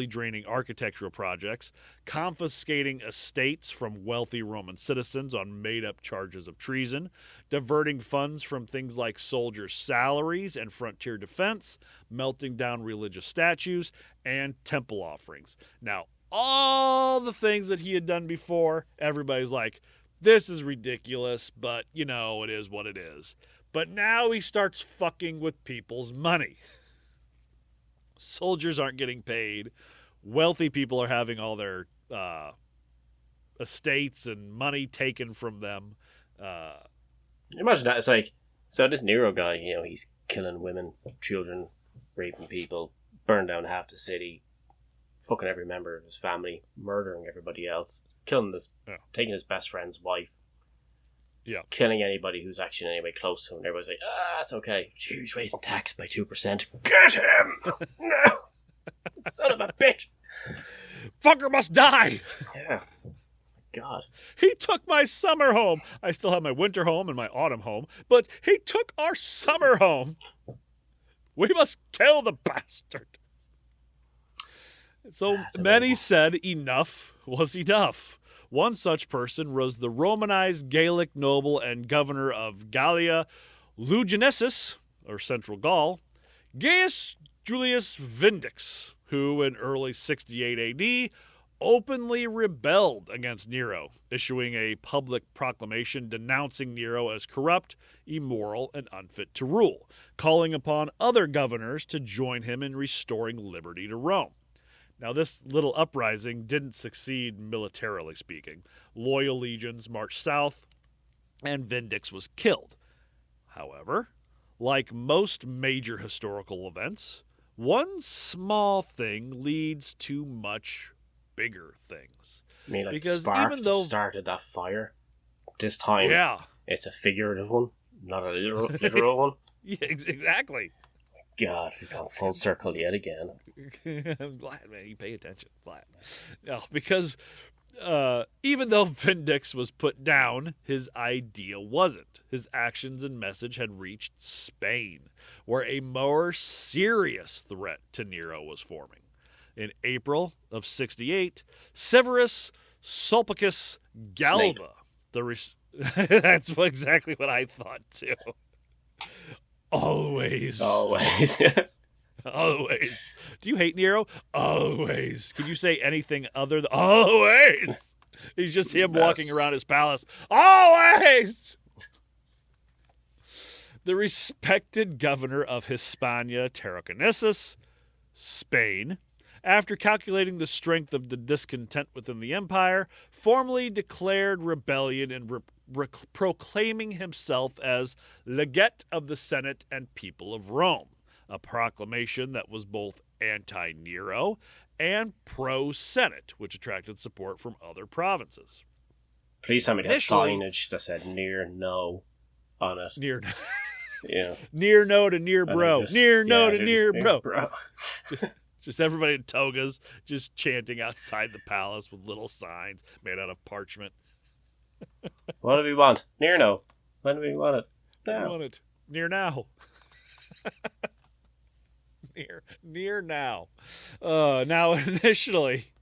draining architectural projects, confiscating estates from wealthy Roman citizens on made-up charges of treason, diverting funds from things like soldiers' salaries and frontier defense, melting down religious statues, and temple offerings. Now, all the things that he had done before, everybody's like, this is ridiculous, but, it is what it is. But now he starts fucking with people's money. Soldiers aren't getting paid. Wealthy people are having all their estates and money taken from them. Imagine that. It's like, so this Nero guy, he's killing women, children, raping people, burned down half the city, fucking every member of his family, murdering everybody else, taking his best friend's wife. Yeah. Killing anybody who's actually anyway close to him. Everybody's like, it's okay. He's raising tax by 2%. Get him! No! Son of a bitch! Fucker must die! Yeah. God. He took my summer home. I still have my winter home and my autumn home, but he took our summer home. We must kill the bastard. So many said enough was enough. One such person was the Romanized Gaelic noble and governor of Gallia Lugenesis, or Central Gaul, Gaius Julius Vindix, who in early 68 AD openly rebelled against Nero, issuing a public proclamation denouncing Nero as corrupt, immoral, and unfit to rule, calling upon other governors to join him in restoring liberty to Rome. Now, this little uprising didn't succeed militarily speaking. Loyal legions marched south, and Vindix was killed. However, like most major historical events, one small thing leads to much bigger things. I mean, like the spark that started that fire? This time, it's a figurative one, not a literal one? Yeah, exactly. God, we've gone full circle yet again. I'm glad, man. You pay attention. Glad. No, because even though Vindix was put down, his idea wasn't. His actions and message had reached Spain, where a more serious threat to Nero was forming. In April of 68, Severus Sulpicius Galba, that's exactly what I thought too. Always. Always. Do you hate Nero? Always. Can you say anything other than always? He's just him walking around his palace. Always! The respected governor of Hispania Tarraconensis, Spain, after calculating the strength of the discontent within the empire, formally declared rebellion and proclaiming himself as legate of the Senate and people of Rome, a proclamation that was both anti-Nero and pro-Senate, which attracted support from other provinces. Please tell me that signage that said "near no" on it. Near, yeah. Near no to near bro. Near no to near bro. Just everybody in togas, just chanting outside the palace with little signs made out of parchment. What do we want? Near no. When do we want it? Now. We want it near now. near now. Now, initially,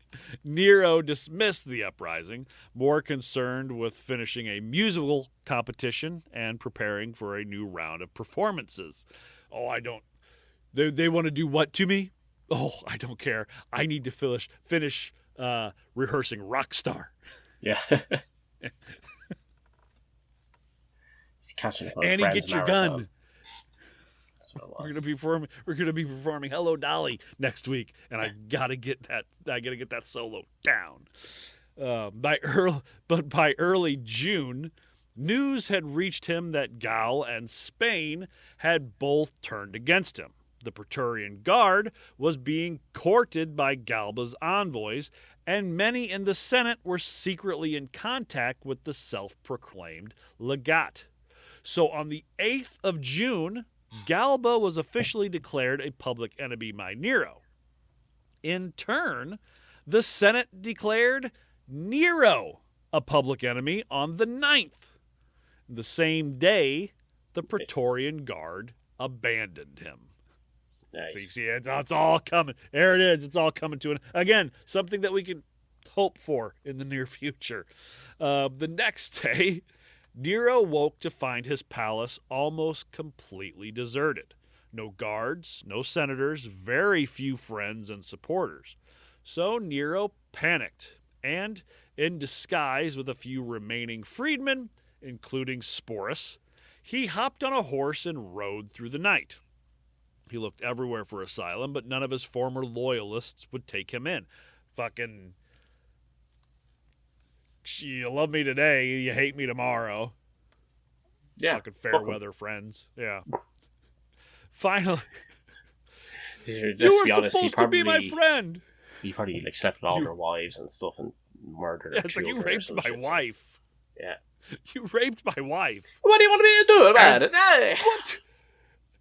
Nero dismissed the uprising, more concerned with finishing a musical competition and preparing for a new round of performances. They want to do what to me? Oh, I don't care. I need to finish rehearsing Rockstar. Yeah. He's catching up on Annie, Friends get your marathon. gun. That's what it was. We're gonna be performing Hello Dolly next week, and I gotta get that solo down. By early June, news had reached him that Gaul and Spain had both turned against him. The Praetorian Guard was being courted by Galba's envoys, and many in the Senate were secretly in contact with the self-proclaimed legate. So on the 8th of June, Galba was officially declared a public enemy by Nero. In turn, the Senate declared Nero a public enemy on the 9th. The same day, the Praetorian Guard abandoned him. Nice. So you see, it's all coming. There it is. It's all coming to an again, something that we can hope for in the near future. The next day, Nero woke to find his palace almost completely deserted. No guards, no senators, very few friends and supporters. So Nero panicked, and in disguise with a few remaining freedmen, including Sporus, he hopped on a horse and rode through the night. He looked everywhere for asylum, but none of his former loyalists would take him in. Fucking, you love me today, you hate me tomorrow. Yeah. Fucking fair weather friends. Yeah. Finally. Let's be honest, supposed to be my friend. He probably like slept with all their wives and stuff and murdered their it's like children. you raped my wife. Yeah. You raped my wife. What do you want me to do about it? What?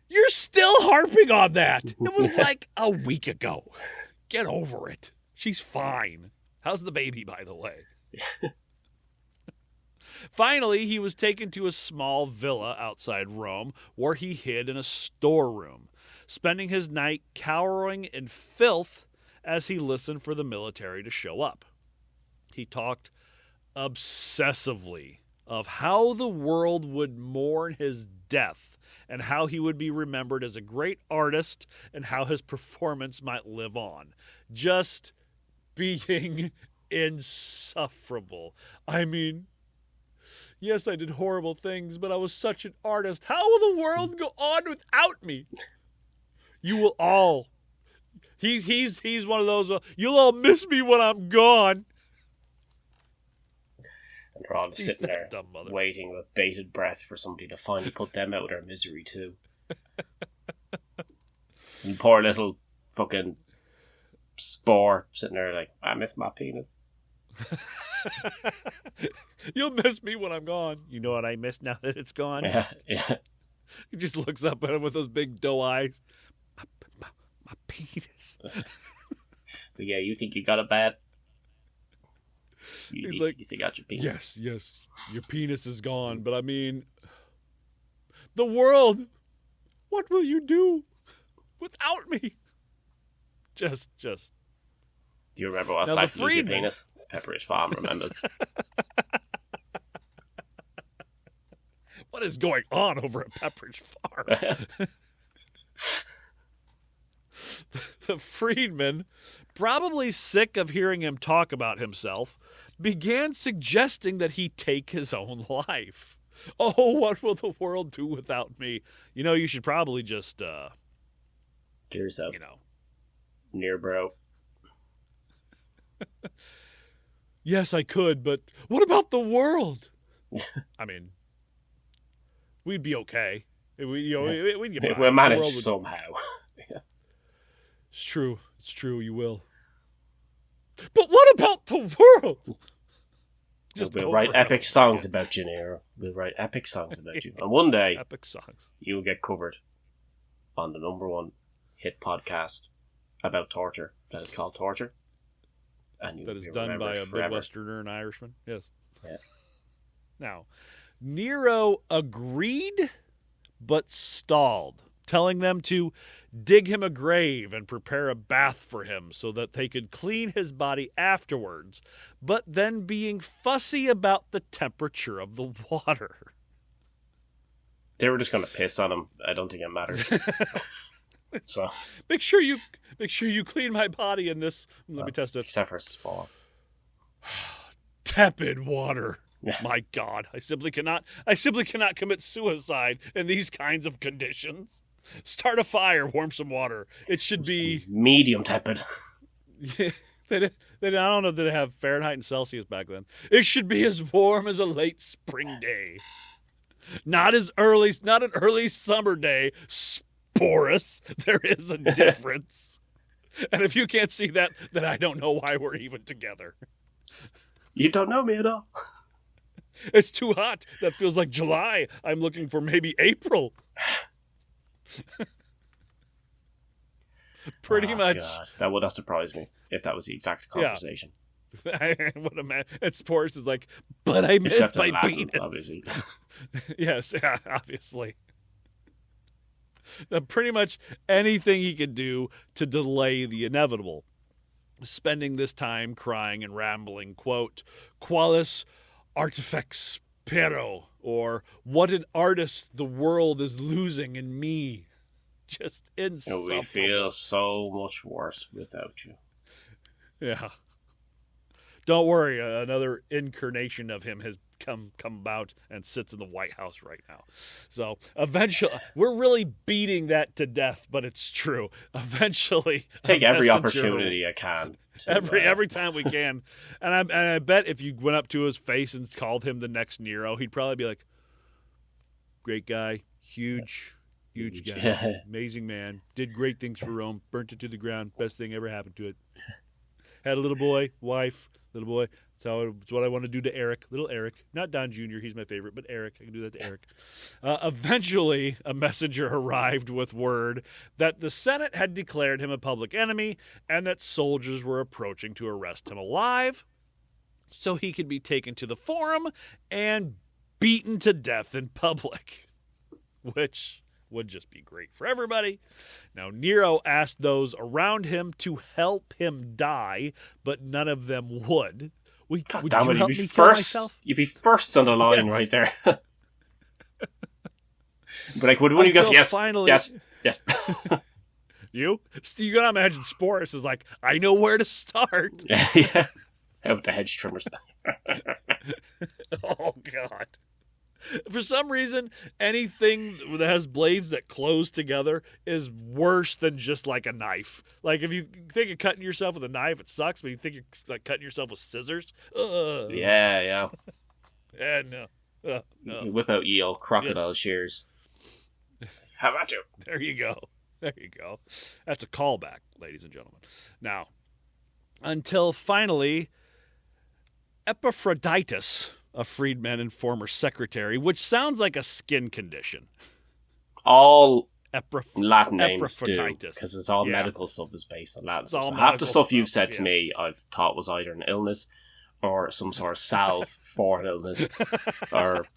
You're still harping on that. It was like a week ago. Get over it. She's fine. How's the baby, by the way? Finally, he was taken to a small villa outside Rome where he hid in a storeroom, spending his night cowering in filth as he listened for the military to show up. He talked obsessively of how the world would mourn his death and how he would be remembered as a great artist and how his performance might live on. Just being insufferable. I mean, yes, I did horrible things, but I was such an artist. How will the world go on without me? You will all. He's one of those, you'll all miss me when I'm gone. And they're all just sitting there waiting with bated breath for somebody to finally put them out of their misery too. And poor little fucking Spore sitting there like, I miss my penis. You'll miss me when I'm gone. You know what I miss now that it's gone? Yeah. He just looks up at him with those big doe eyes. My penis. So yeah, you think you got it bad? You got your penis. Yes, your penis is gone. But I mean, the world, what will you do without me? Just. Do you remember what it's like to lose your penis? Pepperidge Farm remembers. What is going on over at Pepperidge Farm? The freedman, probably sick of hearing him talk about himself, began suggesting that he take his own life. Oh, what will the world do without me? You know, you should probably just, do yourself. You know. Near bro. Yes, I could, but what about the world? I mean, we'd be okay. We'd get by. We'll manage somehow. Yeah. It's true, you will. But what about the world? We'll write epic songs about you, Nero. We'll write epic songs about you. And one day, epic songs. You will get covered on the #1 hit podcast about torture that is called Torture. And that is done by a forever. Midwesterner and Irishman. Yes. Yeah. Now, Nero agreed, but stalled, telling them to dig him a grave and prepare a bath for him so that they could clean his body afterwards, but then being fussy about the temperature of the water. They were just going to piss on him. I don't think it mattered. So make sure you clean my body in this. Let me test it. Except for Spawn. Tepid water. Yeah. My God, I simply cannot commit suicide in these kinds of conditions. Start a fire, warm some water. It should be medium tepid. I don't know if they have Fahrenheit and Celsius back then. It should be as warm as a late spring day. Not an early summer day. Sporus. There is a difference. And if you can't see that, then I don't know why we're even together. You don't know me at all. It's too hot. That feels like July. I'm looking for maybe April. Pretty much. God. That would not surprise me if that was the exact conversation. I would imagine. And Sporus is like, but I missed my penis. Obviously. Yes, yeah, obviously. Pretty much anything he could do to delay the inevitable. Spending this time crying and rambling, quote, qualis artifex pero, or what an artist the world is losing in me. Just insufferable. We feel so much worse without you. Yeah. Don't worry, another incarnation of him has come about and sits in the White House right now. So eventually, we're really beating that to death, but it's true. Eventually, take every opportunity I can. Every time we can. And I bet if you went up to his face and called him the next Nero, he'd probably be like, great guy, huge guy, amazing man, did great things for Rome, burnt it to the ground, best thing ever happened to it. Had a little boy, wife, little boy. It's what I want to do to Eric. Little Eric. Not Don Jr., he's my favorite, but Eric. I can do that to Eric. Eventually, a messenger arrived with word that the Senate had declared him a public enemy and that soldiers were approaching to arrest him alive so he could be taken to the forum and beaten to death in public, which would just be great for everybody. Now, Nero asked those around him to help him die, but none of them would. God damn it, you'd be first on the line right there. But like, would one of you guys, yes, finally, yes. You gotta imagine Sporus is like, I know where to start. Yeah. Out the hedge trimmers. Oh, God. For some reason, anything that has blades that close together is worse than just like a knife. Like if you think of cutting yourself with a knife, it sucks. But you think you're like cutting yourself with scissors. Yeah. Yeah, no. You whip out ye old crocodile shears. How about you? There you go. That's a callback, ladies and gentlemen. Now, until finally, Epaphroditus, a freedman and former secretary, which sounds like a skin condition. All Latin names do, because it's all medical stuff is based on Latin. So half the stuff you've said to me, I've thought was either an illness or some sort of salve for an illness or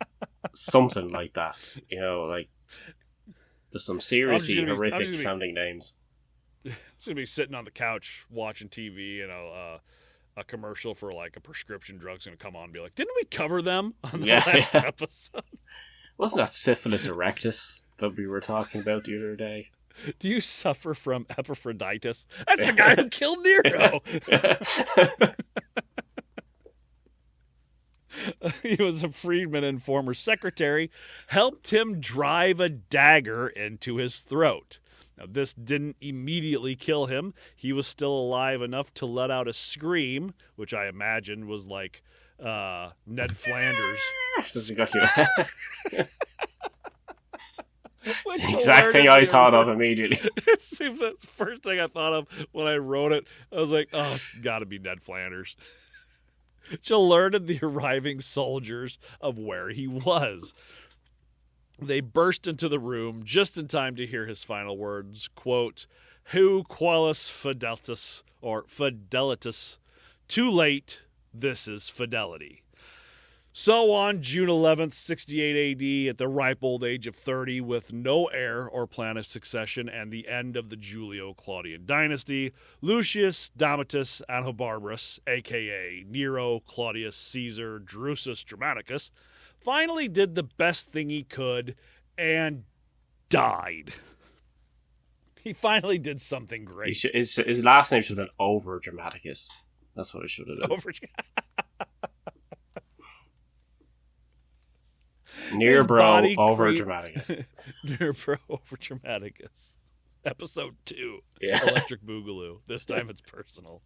something like that. You know, like there's some seriously horrific sounding names. I'm going to be sitting on the couch watching TV, a commercial for like a prescription drug's going to come on and be like, didn't we cover them on the last episode? Wasn't that syphilis erectus that we were talking about the other day? Do you suffer from Epaphroditus? That's the guy who killed Nero. He was a freedman and former secretary, helped him drive a dagger into his throat. Now, this didn't immediately kill him. He was still alive enough to let out a scream, which I imagine was like Ned Flanders. Does he got you? The exact thing I thought of immediately. That's the first thing I thought of when I wrote it. I was like, oh, it's got to be Ned Flanders. She alerted the arriving soldiers of where he was. They burst into the room just in time to hear his final words, quote, "Hu qualis fidelitas," or fidelitas. Too late, this is fidelity. So on June 11th, 68 AD, at the ripe old age of 30, with no heir or plan of succession and the end of the Julio-Claudian dynasty, Lucius Domitius Anabarbarus, a.k.a. Nero, Claudius, Caesar, Drusus, Dramaticus, finally did the best thing he could and died. He finally did something great. His last name should have been Over Dramaticus. That's what it should have been. Near bro over Dramaticus. Near bro over Dramaticus. Episode 2. Yeah. Electric Boogaloo. This time it's personal.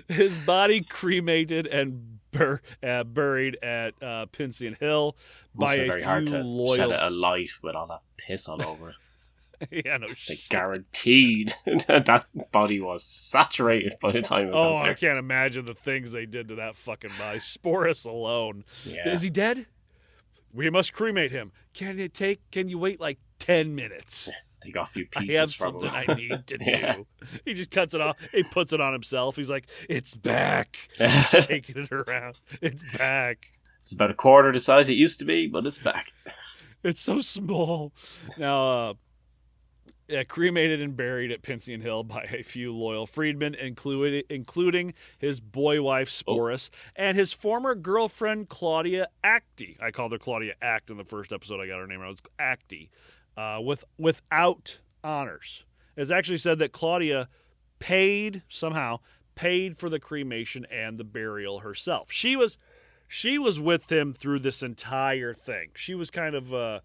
His body cremated and buried at Pincian Hill by a very few hard to loyal... set it alight with all that piss all over it. Yeah, no It's shit. guaranteed that body was saturated by the time it got there. I can't imagine the things they did to that fucking body. Sporus alone. Yeah. Is he dead? We must cremate him. Can you wait like 10 minutes? They got a few I pieces have from something him. I need to Yeah. do. He just cuts it off. He puts it on himself. He's like, it's back. He's shaking it around. It's back. It's about a quarter the size it used to be, but it's back. It's so small. Now, cremated and buried at Pincian Hill by a few loyal freedmen, including his boy wife Sporus and his former girlfriend Claudia Acti. I called her Claudia Act in the first episode. I got her name right. It was Acti. Without honors. It's actually said that Claudia paid for the cremation and the burial herself. She was with him through this entire thing. She was kind of we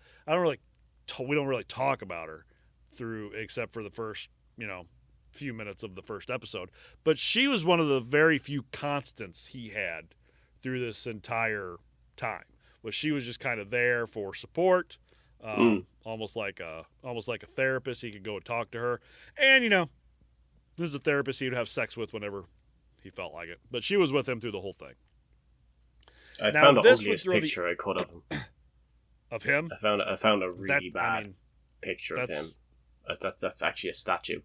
don't really talk about her except for the first few minutes of the first episode. But she was one of the very few constants he had through this entire time. She was just kind of there for support. Almost like a therapist. He could go and talk to her, and this is a therapist he would have sex with whenever he felt like it. But she was with him through the whole thing. I found the ugliest picture I could of him. Of him? I found a really bad picture of him. That's actually a statue.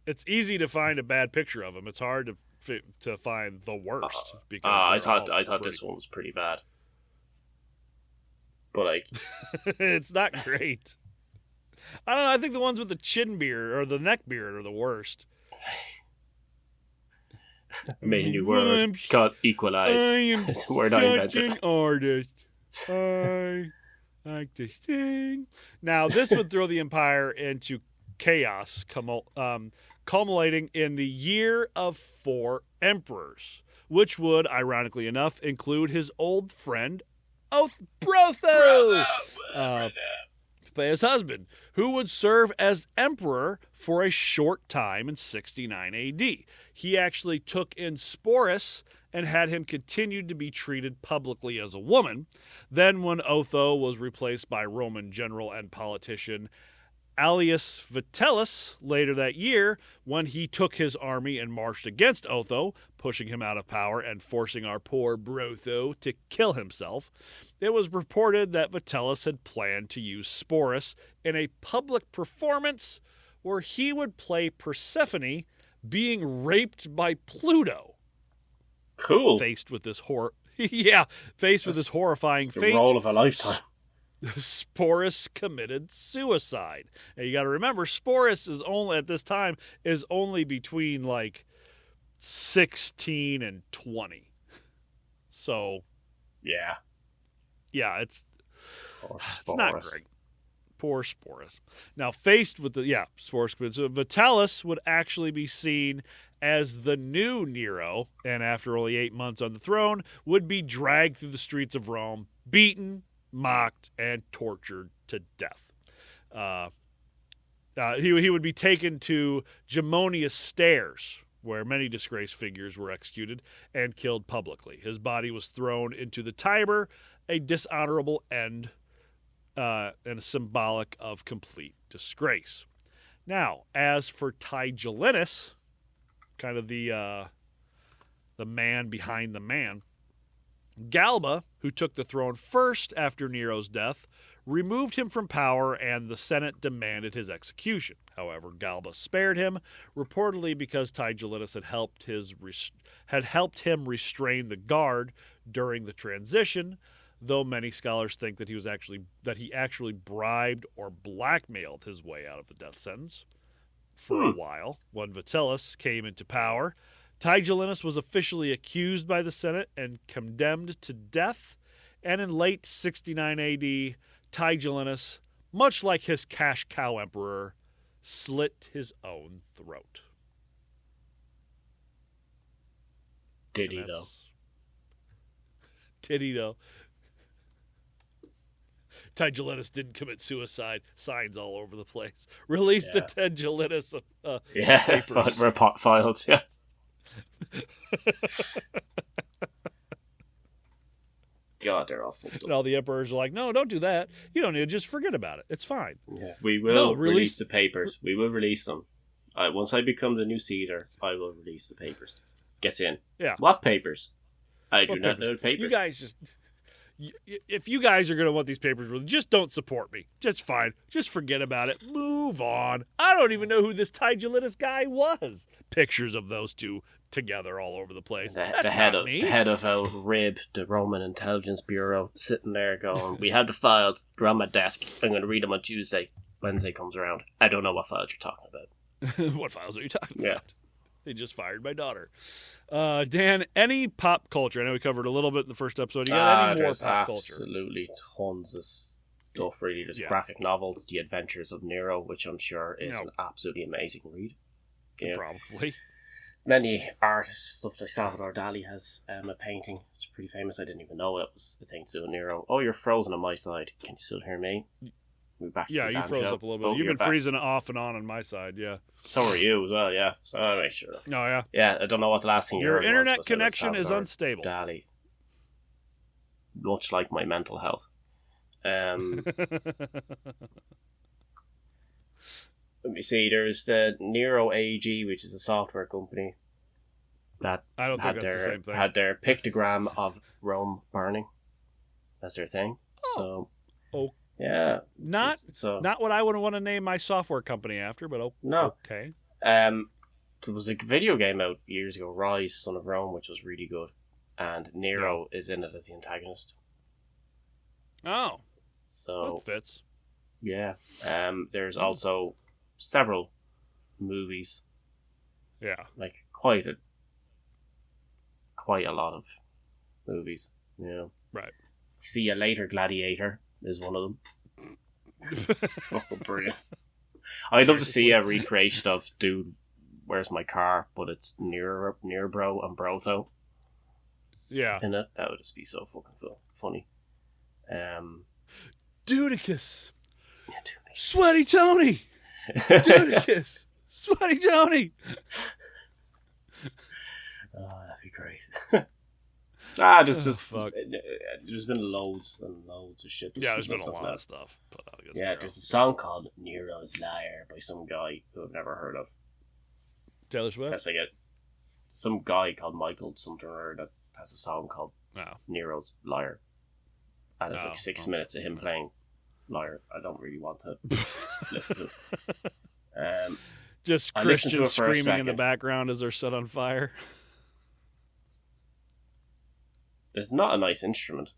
It's easy to find a bad picture of him. It's hard to find the worst. I thought this one was pretty bad. But it's not great. I don't know. I think the ones with the chin beard or the neck beard are the worst. I made a new word. It's called equalize. It's a word I invented. Artist. I like to sing. Now, this would throw the Empire into chaos, culminating in the Year of 4 Emperors, which would, ironically enough, include his old friend Brotho, by his husband, who would serve as emperor for a short time in 69 AD. He actually took in Sporus and had him continue to be treated publicly as a woman. Then when Otho was replaced by Roman general and politician Aulus Vitellius later that year, when he took his army and marched against Otho, pushing him out of power and forcing our poor Brotho to kill himself, it was reported that Vitellius had planned to use Sporus in a public performance where he would play Persephone being raped by Pluto. Cool. Faced with this this horrifying fate. The role of a lifetime. Sporus committed suicide. And you got to remember, Sporus is only between 16 and 20. So, yeah, it's not great. Poor Sporus. Now, faced with Sporus committed suicide, Vitellius would actually be seen as the new Nero, and after only 8 months on the throne, would be dragged through the streets of Rome, beaten, mocked, and tortured to death. He would be taken to Gemonius Stairs, where many disgraced figures were executed and killed publicly. His body was thrown into the Tiber, a dishonorable end and symbolic of complete disgrace. Now, as for Tigellinus, kind of the man behind the man, Galba, who took the throne first after Nero's death, removed him from power, and the Senate demanded his execution. However, Galba spared him, reportedly because Tigellinus had helped him restrain the guard during the transition, though many scholars think that he actually bribed or blackmailed his way out of the death sentence. For a while, when Vitellius came into power, Tigellinus was officially accused by the Senate and condemned to death, and in late 69 AD, Tigellinus, much like his cash cow emperor, slit his own throat. Did he, though? Did he though? Ty Gilletis didn't commit suicide. Signs all over the place. Release the Ted Gilletis papers. Report files, yeah. God, they're all fucked up. And all the emperors are like, no, don't do that. You don't need to just forget about it. It's fine. Yeah, we will release the papers. We will release them. Once I become the new Caesar, I will release the papers. Gets in. Yeah. What papers? I do not know the papers. You guys just... If you guys are going to want these papers, just don't support me. Just fine. Just forget about it. Move on. I don't even know who this Ty Gilletis guy was. Pictures of those two together all over the place. The head of RIB, the Roman Intelligence Bureau, sitting there going, we have the files. They're on my desk. I'm going to read them on Tuesday. Wednesday comes around. I don't know what files you're talking about. What files are you talking about? Yeah. They just fired my daughter. Dan, any pop culture? I know we covered a little bit in the first episode. You got any more pop culture? Absolutely tons of stuff, really. There's graphic novels, The Adventures of Nero, which I'm sure is an absolutely amazing read. Yeah. Probably. Many artists, stuff like Salvador Dali has a painting. It's pretty famous. I didn't even know it was a thing to do with Nero. Oh, you're frozen on my side. Can you still hear me? Move back to the you froze show. up a little bit. You've been freezing off and on my side, yeah. So are you as well, yeah. So I make sure. Oh, yeah? Yeah, I don't know what the last thing your internet connection is unstable. Dali. Much like my mental health. Let me see, there's the Nero AG, which is a software company that I don't think that's the same thing. Had their pictogram of Rome burning. That's their thing. Oh. Yeah. Not what I would want to name my software company after, but okay. There was a video game out years ago, Rise, Son of Rome, which was really good. And Nero is in it as the antagonist. Oh. So that fits. Yeah. There's also several movies. Yeah. Like quite a lot of movies. Yeah. Right. See You Later, Gladiator is one of them. It's fucking brilliant. I'd love to see a recreation of Dude, Where's My Car? But it's Nero and Brotho. Yeah. In it. That would just be so fucking funny. Dudicus. Yeah, Sweaty Tony. Dudicus. Sweaty Tony. Oh, that'd be great. There's been loads and loads of shit. There's been a lot of stuff put out against Nero. There's a song called Nero's Liar by some guy who I've never heard of. Taylor Swift? That's like some guy called Michael something or other that has a song called Nero's Liar. And it's like 6 minutes of him playing Liar. I don't really want to listen to it. Just Christians screaming in the background as they're set on fire. It's not a nice instrument.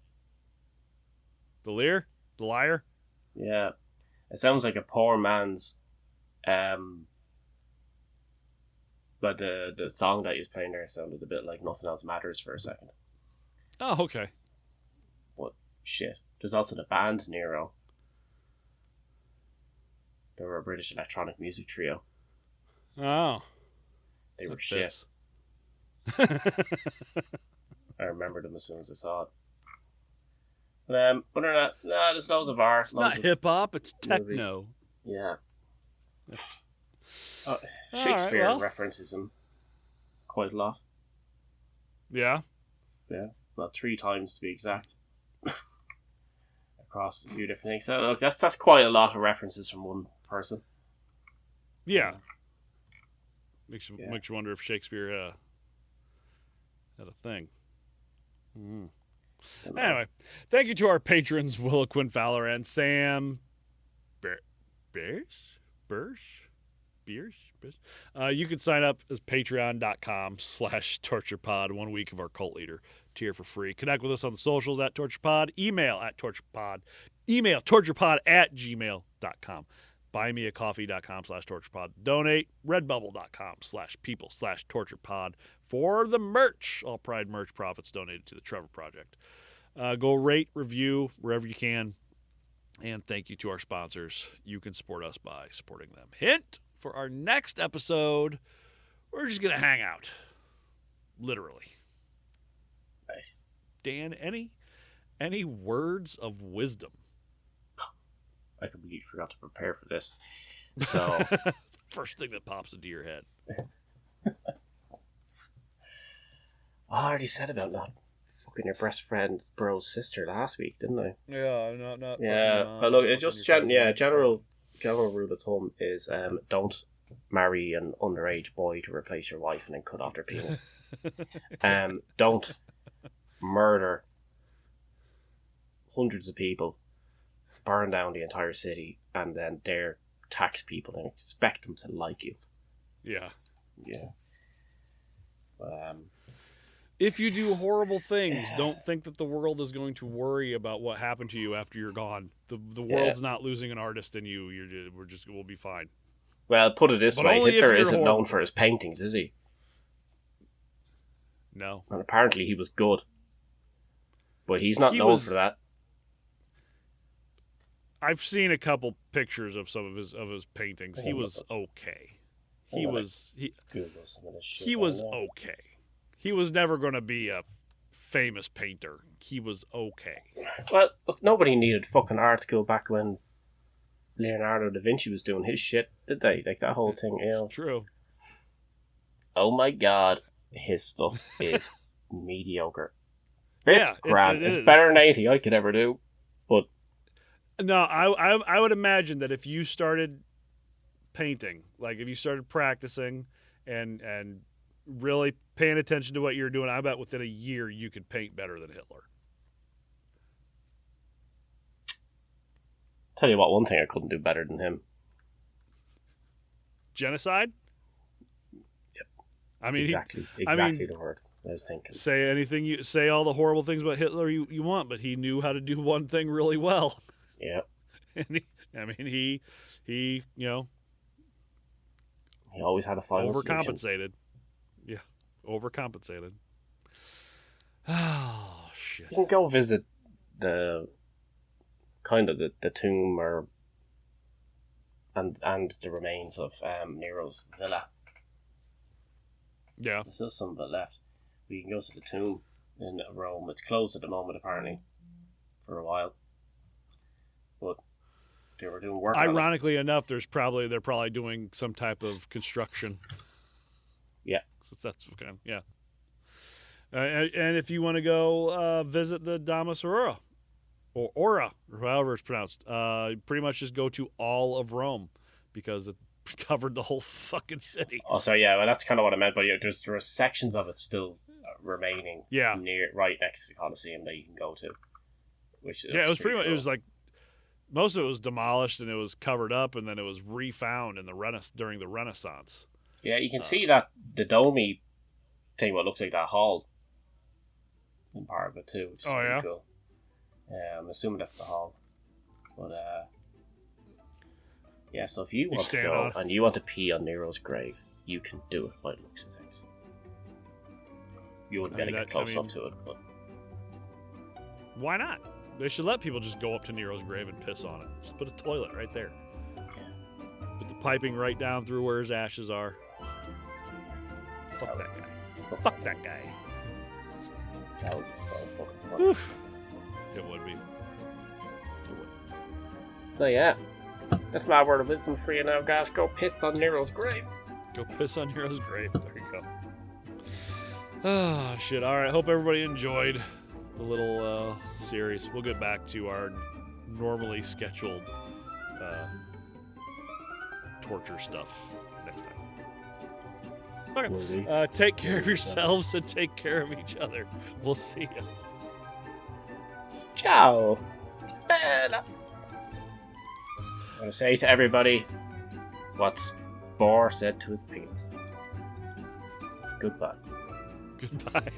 The lyre? The lyre? Yeah. It sounds like a poor man's... But the song that he was playing there sounded a bit like Nothing Else Matters for a second. Oh, okay. What shit. There's also the band Nero. They were a British electronic music trio. Oh. They were shit. I remembered them as soon as I saw it. But other than that, there's loads of art. It's not hip-hop, it's techno. Movies. Yeah. Shakespeare references him quite a lot. Yeah? Yeah. Well, 3 times to be exact. Across a few different things. So look, that's quite a lot of references from one person. Yeah. Makes you wonder if Shakespeare had a thing. Mm. Anyway, thank you to our patrons, Willa Quinn Fowler and Sam Beers. You can sign up as patreon.com/torturepod, 1 week of our cult leader tier for free. Connect with us on the socials at torturepod, email torturepod@gmail.com, buymeacoffee.com/torturepod, donate redbubble.com/people/torturepod for the merch. All Pride merch profits donated to the Trevor Project. Go rate, review wherever you can, and thank you to our sponsors. You can support us by supporting them. Hint, for our next episode, we're just going to hang out. Literally. Nice. Dan, any Any words of wisdom? I completely forgot to prepare for this. So, first thing that pops into your head. I already said about not fucking your best friend's bro's sister last week, didn't I? Yeah, not. Yeah, but look, it just general rule of thumb is don't marry an underage boy to replace your wife and then cut off their penis. Don't murder hundreds of people, burn down the entire city, and then dare tax people and expect them to like you. Yeah. But, if you do horrible things, don't think that the world is going to worry about what happened to you after you're gone. The world's not losing an artist in you. We'll be fine. Well, put it this way: Hitler isn't known for his paintings, is he? No. And apparently he was good, but he's not known for that. I've seen a couple pictures of some of his paintings. He was okay. He was okay. He was never going to be a famous painter. He was okay. Well, look, nobody needed fucking art school back when Leonardo da Vinci was doing his shit, did they? Like that whole thing, you know. True. Oh my god, his stuff is mediocre. It's grand. It's better than anything I could ever do. But no, I would imagine that if you started painting, like if you started practicing and really paying attention to what you're doing, I bet within a year you could paint better than Hitler. Tell you what, one thing I couldn't do better than him. Genocide? Yep. I mean, exactly the word I was thinking. Say all the horrible things about Hitler you want, but he knew how to do one thing really well. Yeah. And he always had a final overcompensated. Solution. Yeah, overcompensated. Oh shit! You can go visit the tomb and the remains of Nero's villa. Yeah, there's still some of it left. We can go to the tomb in Rome. It's closed at the moment, apparently, for a while. But they were doing work. Ironically enough, they're probably doing some type of construction. Yeah. So that's kind of, yeah. And if you want to go visit the Domus Aurora, or Aura, or however it's pronounced, pretty much just go to all of Rome because it covered the whole fucking city. Oh, so yeah, well that's kind of what I meant. But there are sections of it still remaining. Yeah. Right next to the Colosseum that you can go to. It was pretty much. Cool. It was like most of it was demolished and it was covered up, and then it was refound in during the Renaissance. Yeah, you can see that the domey thing. What looks like that hall in part of it too. Which is really cool. I'm assuming that's the hall, but yeah. So if you want to go and you want to pee on Nero's grave, you can do it by the looks of things. You wouldn't be able to get close enough to it, but why not? They should let people just go up to Nero's grave and piss on it. Just put a toilet right there. Yeah. Put the piping right down through where his ashes are. Fuck that guy. Fuck that guy. That would be so fucking funny. Oof. It would be. It would. So yeah, that's my word of wisdom for you now, guys. Go piss on Nero's grave. Go piss on Nero's grave. There you go. Oh, shit. All right. Hope everybody enjoyed the little series. We'll get back to our normally scheduled torture stuff next time. Okay. Take care of yourselves and take care of each other. We'll see you. Ciao. I'm going to say to everybody what Bohr said to his penis. Goodbye. Goodbye.